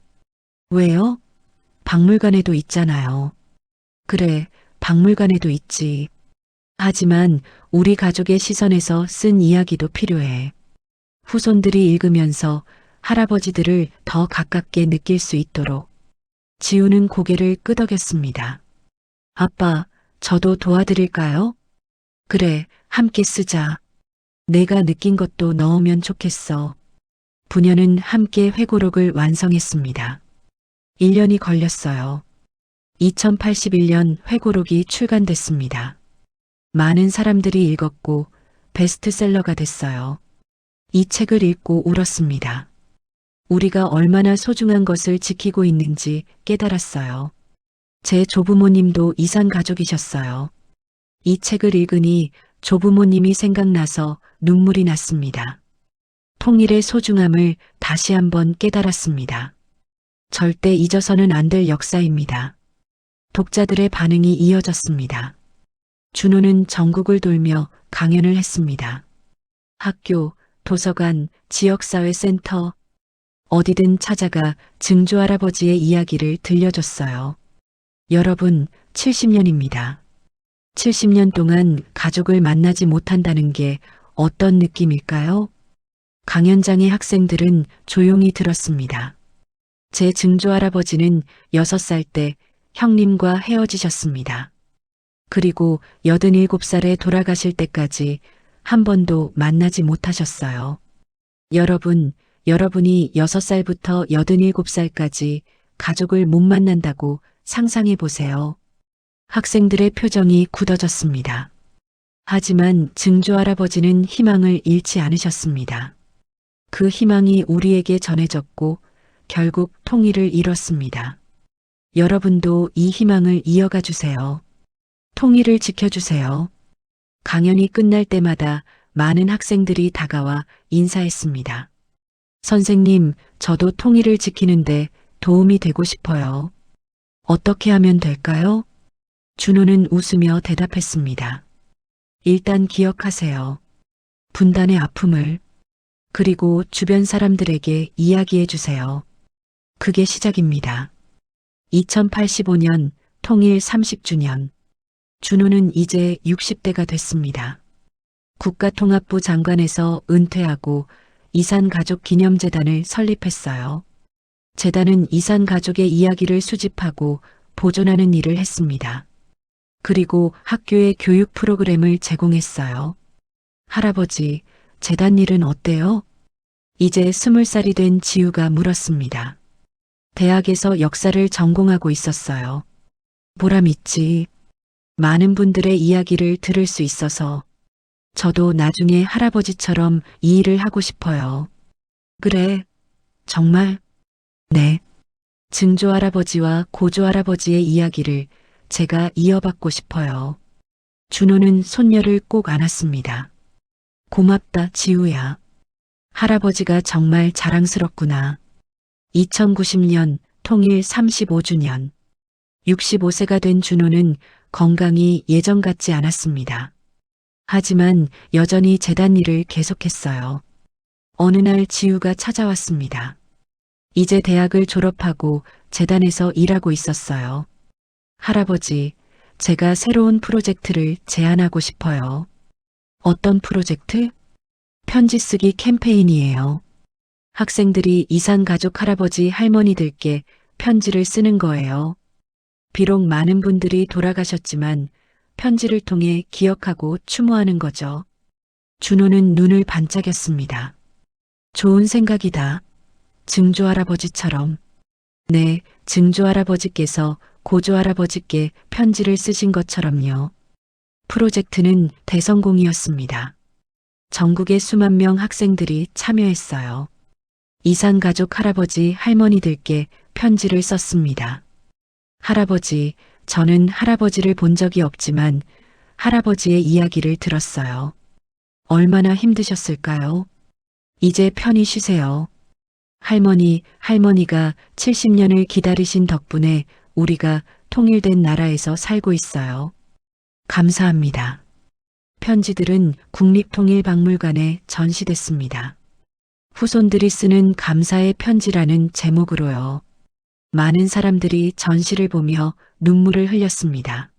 왜요? 박물관에도 있잖아요. 그래, 박물관에도 있지. 하지만 우리 가족의 시선에서 쓴 이야기도 필요해. 후손들이 읽으면서 할아버지들을 더 가깝게 느낄 수 있도록. 지우는 고개를 끄덕였습니다. 아빠, 저도 도와드릴까요? 그래, 함께 쓰자. 내가 느낀 것도 넣으면 좋겠어. 부녀는 함께 회고록을 완성했습니다. 1년이 걸렸어요. 2081년 회고록이 출간됐습니다. 많은 사람들이 읽었고 베스트셀러가 됐어요. 이 책을 읽고 울었습니다. 우리가 얼마나 소중한 것을 지키고 있는지 깨달았어요. 제 조부모님도 이산 가족이셨어요. 이 책을 읽으니 조부모님이 생각나서 눈물이 났습니다. 통일의 소중함을 다시 한번 깨달았습니다. 절대 잊어서는 안 될 역사입니다. 독자들의 반응이 이어졌습니다. 준호는 전국을 돌며 강연을 했습니다. 학교, 도서관, 지역사회센터, 어디든 찾아가 증조할아버지의 이야기를 들려줬어요. 여러분, 70년입니다. 70년 동안 가족을 만나지 못한다는 게 어떤 느낌일까요? 강연장의 학생들은 조용히 들었습니다. 제 증조할아버지는 6살 때 형님과 헤어지셨습니다. 그리고 87살에 돌아가실 때까지 한 번도 만나지 못하셨어요. 여러분이 6살부터 87살까지 가족을 못 만난다고 상상해 보세요. 학생들의 표정이 굳어졌습니다. 하지만 증조할아버지는 희망을 잃지 않으셨습니다. 그 희망이 우리에게 전해졌고 결국 통일을 이뤘습니다. 여러분도 이 희망을 이어가 주세요. 통일을 지켜주세요. 강연이 끝날 때마다 많은 학생들이 다가와 인사했습니다. 선생님, 저도 통일을 지키는데 도움이 되고 싶어요. 어떻게 하면 될까요? 준호는 웃으며 대답했습니다. 일단 기억하세요. 분단의 아픔을. 그리고 주변 사람들에게 이야기해 주세요. 그게 시작입니다. 2085년 통일 30주년. 준호는 이제 60대가 됐습니다. 국가통합부 장관에서 은퇴하고 이산가족기념재단을 설립했어요. 재단은 이산가족의 이야기를 수집하고 보존하는 일을 했습니다. 그리고 학교에 교육 프로그램을 제공했어요. 할아버지, 재단 일은 어때요? 이제 20살이 된 지우가 물었습니다. 대학에서 역사를 전공하고 있었어요. 보람있지. 많은 분들의 이야기를 들을 수 있어서 저도 나중에 할아버지처럼 이 일을 하고 싶어요. 그래, 정말? 네. 증조할아버지와 고조할아버지의 이야기를 제가 이어받고 싶어요. 준호는 손녀를 꼭 안았습니다. 고맙다, 지우야. 할아버지가 정말 자랑스럽구나. 2090년 통일 35주년. 65세가 된 준호는 건강이 예전 같지 않았습니다. 하지만 여전히 재단 일을 계속했어요. 어느 날 지우가 찾아왔습니다. 이제 대학을 졸업하고 재단에서 일하고 있었어요. 할아버지, 제가 새로운 프로젝트를 제안하고 싶어요. 어떤 프로젝트? 편지 쓰기 캠페인이에요. 학생들이 이산가족 할아버지 할머니들께 편지를 쓰는 거예요. 비록 많은 분들이 돌아가셨지만 편지를 통해 기억하고 추모하는 거죠. 준호는 눈을 반짝였습니다. 좋은 생각이다. 증조할아버지처럼. 네, 증조할아버지께서 고조할아버지께 편지를 쓰신 것처럼요. 프로젝트는 대성공이었습니다. 전국의 수만 명 학생들이 참여했어요. 이산가족 할아버지 할머니들께 편지를 썼습니다. 할아버지, 저는 할아버지를 본 적이 없지만 할아버지의 이야기를 들었어요. 얼마나 힘드셨을까요? 이제 편히 쉬세요. 할머니가 70년을 기다리신 덕분에 우리가 통일된 나라에서 살고 있어요. 감사합니다. 편지들은 국립통일박물관에 전시됐습니다. 후손들이 쓰는 감사의 편지라는 제목으로요. 많은 사람들이 전시를 보며 눈물을 흘렸습니다.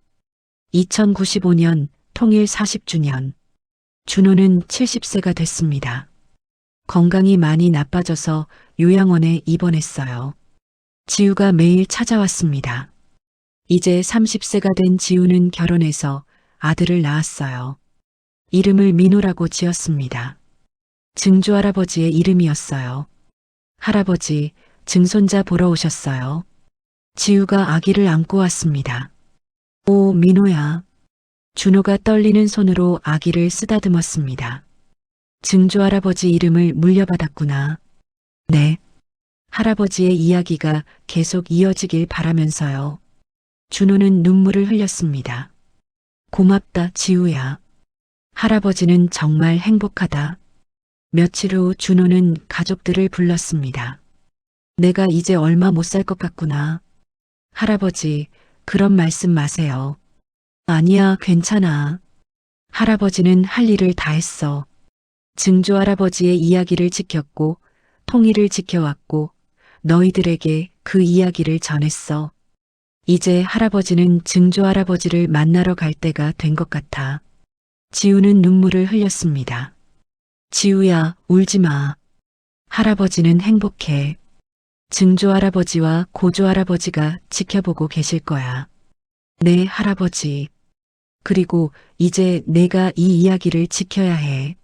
2095년 통일 40주년. 준호는 70세가 됐습니다. 건강이 많이 나빠져서 요양원에 입원했어요. 지우가 매일 찾아왔습니다. 이제 30세가 된 지우는 결혼해서 아들을 낳았어요. 이름을 민호라고 지었습니다. 증조할아버지의 이름이었어요. 할아버지, 증손자 보러 오셨어요. 지우가 아기를 안고 왔습니다. 오, 민호야. 준호가 떨리는 손으로 아기를 쓰다듬었습니다. 증조할아버지 이름을 물려받았구나. 네. 할아버지의 이야기가 계속 이어지길 바라면서요. 준호는 눈물을 흘렸습니다. 고맙다, 지우야. 할아버지는 정말 행복하다. 며칠 후 준호는 가족들을 불렀습니다. 내가 이제 얼마 못 살 것 같구나. 할아버지, 그런 말씀 마세요. 아니야, 괜찮아. 할아버지는 할 일을 다 했어. 증조할아버지의 이야기를 지켰고, 통일을 지켜왔고, 너희들에게 그 이야기를 전했어. 이제 할아버지는 증조할아버지를 만나러 갈 때가 된 것 같아. 지우는 눈물을 흘렸습니다. 지우야, 울지 마. 할아버지는 행복해. 증조할아버지와 고조할아버지가 지켜보고 계실 거야. 네, 할아버지. 그리고 이제 내가 이 이야기를 지켜야 해.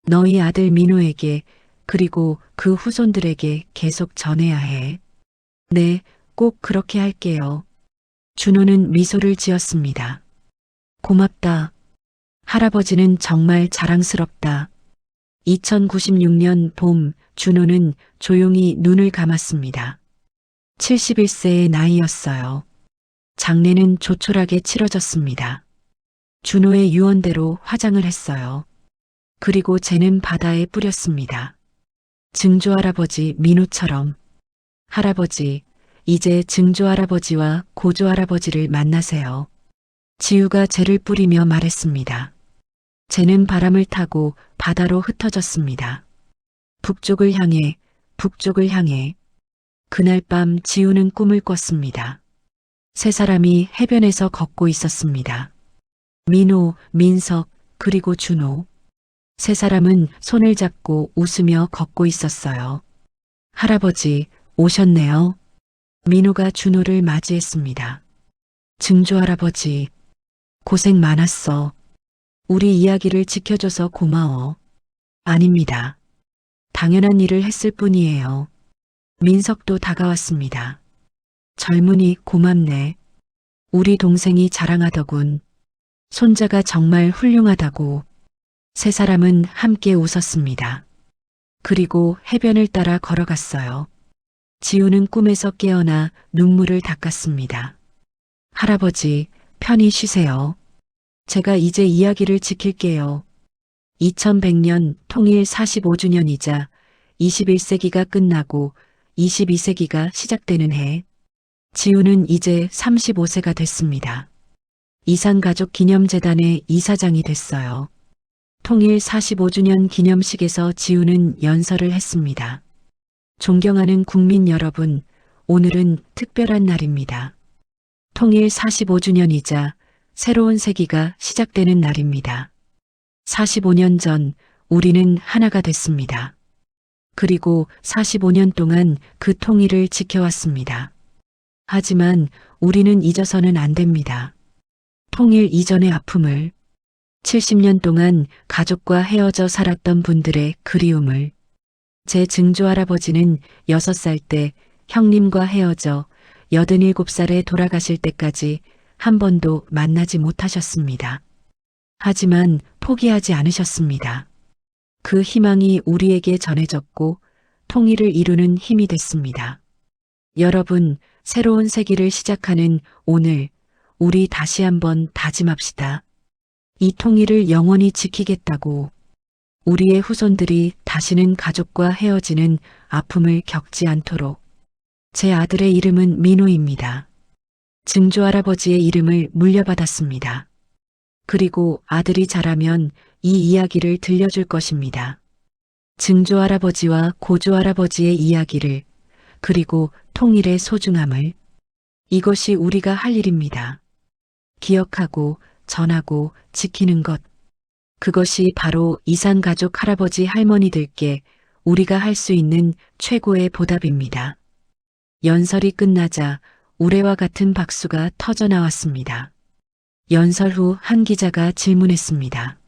너희 아들 민호에게 그리고 그 후손들에게 계속 전해야 해. 네, 꼭 그렇게 할게요. 준호는 미소를 지었습니다. 고맙다. 할아버지는 정말 자랑스럽다. 2096년 봄, 준호는 조용히 눈을 감았습니다. 71세의 나이였어요. 장례는 조촐하게 치러졌습니다. 준호의 유언대로 화장을 했어요. 그리고 쟤는 바다에 뿌렸습니다. 증조할아버지 민호처럼. 할아버지, 이제 증조할아버지와 고조할아버지를 만나세요. 지우가 쟤를 뿌리며 말했습니다. 쟤는 바람을 타고 바다로 흩어졌습니다. 북쪽을 향해, 북쪽을 향해. 그날 밤 지우는 꿈을 꿨습니다. 세 사람이 해변에서 걷고 있었습니다. 민호, 민석, 그리고 준호. 세 사람은 손을 잡고 웃으며 걷고 있었어요. 할아버지, 오셨네요. 민호가 준호를 맞이했습니다. 증조할아버지, 고생 많았어. 우리 이야기를 지켜줘서 고마워. 아닙니다. 당연한 일을 했을 뿐이에요. 민석도 다가왔습니다. 젊은이 고맙네. 우리 동생이 자랑하더군. 손자가 정말 훌륭하다고. 세 사람은 함께 웃었습니다. 그리고 해변을 따라 걸어갔어요. 지우는 꿈에서 깨어나 눈물을 닦았습니다. 할아버지, 편히 쉬세요. 제가 이제 이야기를 지킬게요. 2100년 통일 45주년이자 21세기가 끝나고 22세기가 시작되는 해. 지우는 이제 35세가 됐습니다. 이산가족 기념재단의 이사장이 됐어요. 통일 45주년 기념식에서 지우는 연설을 했습니다. 존경하는 국민 여러분, 오늘은 특별한 날입니다. 통일 45주년이자 새로운 세기가 시작되는 날입니다. 45년 전 우리는 하나가 됐습니다. 그리고 45년 동안 그 통일을 지켜왔습니다. 하지만 우리는 잊어서는 안 됩니다. 통일 이전의 아픔을, 70년 동안 가족과 헤어져 살았던 분들의 그리움을. 제 증조할아버지는 6살 때 형님과 헤어져 87살에 돌아가실 때까지 한 번도 만나지 못하셨습니다. 하지만 포기하지 않으셨습니다. 그 희망이 우리에게 전해졌고 통일을 이루는 힘이 됐습니다. 여러분, 새로운 세기를 시작하는 오늘, 우리 다시 한번 다짐합시다. 이 통일을 영원히 지키겠다고. 우리의 후손들이 다시는 가족과 헤어지는 아픔을 겪지 않도록. 제 아들의 이름은 민호입니다. 증조할아버지의 이름을 물려받았습니다. 그리고 아들이 자라면 이 이야기를 들려줄 것입니다. 증조할아버지와 고조할아버지의 이야기를, 그리고 통일의 소중함을. 이것이 우리가 할 일입니다. 기억하고 전하고 지키는 것. 그것이 바로 이산가족 할아버지 할머니들께 우리가 할 수 있는 최고의 보답입니다. 연설이 끝나자 우레와 같은 박수가 터져 나왔습니다. 연설 후 한 기자가 질문했습니다.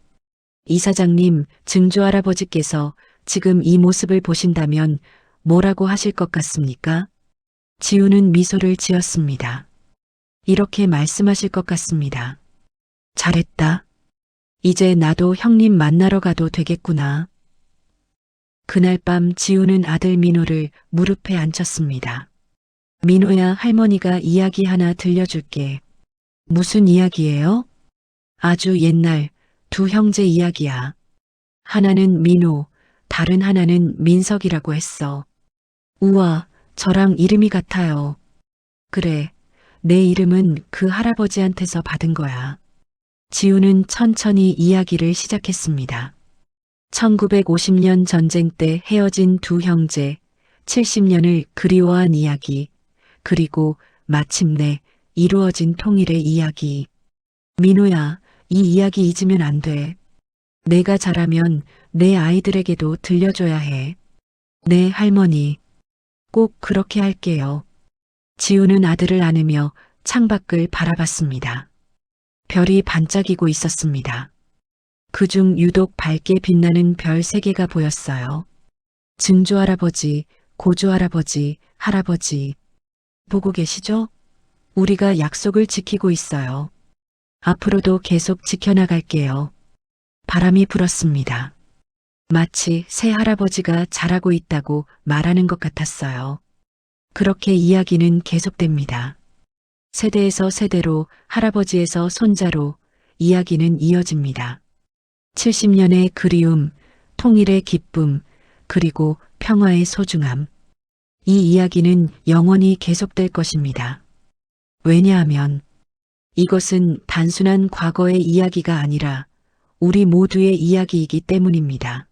이사장님, 증조할아버지께서 지금 이 모습을 보신다면 뭐라고 하실 것 같습니까? 지우는 미소를 지었습니다. 이렇게 말씀하실 것 같습니다. 잘했다. 이제 나도 형님 만나러 가도 되겠구나. 그날 밤 지우는 아들 민호를 무릎에 앉혔습니다. 민호야, 할머니가 이야기 하나 들려줄게. 무슨 이야기예요? 아주 옛날 두 형제 이야기야. 하나는 민호, 다른 하나는 민석이라고 했어. 우와, 저랑 이름이 같아요. 그래, 내 이름은 그 할아버지한테서 받은 거야. 지우는 천천히 이야기를 시작했습니다. 1950년 전쟁 때 헤어진 두 형제, 70년을 그리워한 이야기, 그리고 마침내 이루어진 통일의 이야기. 민호야, 이 이야기 잊으면 안 돼. 내가 자라면 내 아이들에게도 들려줘야 해. 네, 할머니. 꼭 그렇게 할게요. 지우는 아들을 안으며 창밖을 바라봤습니다. 별이 반짝이고 있었습니다. 그중 유독 밝게 빛나는 별 3개가 보였어요. 증조할아버지, 고조할아버지, 할아버지. 보고 계시죠? 우리가 약속을 지키고 있어요. 앞으로도 계속 지켜나갈게요. 바람이 불었습니다. 마치 새 할아버지가 잘하고 있다고 말하는 것 같았어요. 그렇게 이야기는 계속됩니다. 세대에서 세대로, 할아버지에서 손자로 이야기는 이어집니다. 70년의 그리움, 통일의 기쁨, 그리고 평화의 소중함. 이 이야기는 영원히 계속될 것입니다. 왜냐하면 이것은 단순한 과거의 이야기가 아니라 우리 모두의 이야기이기 때문입니다.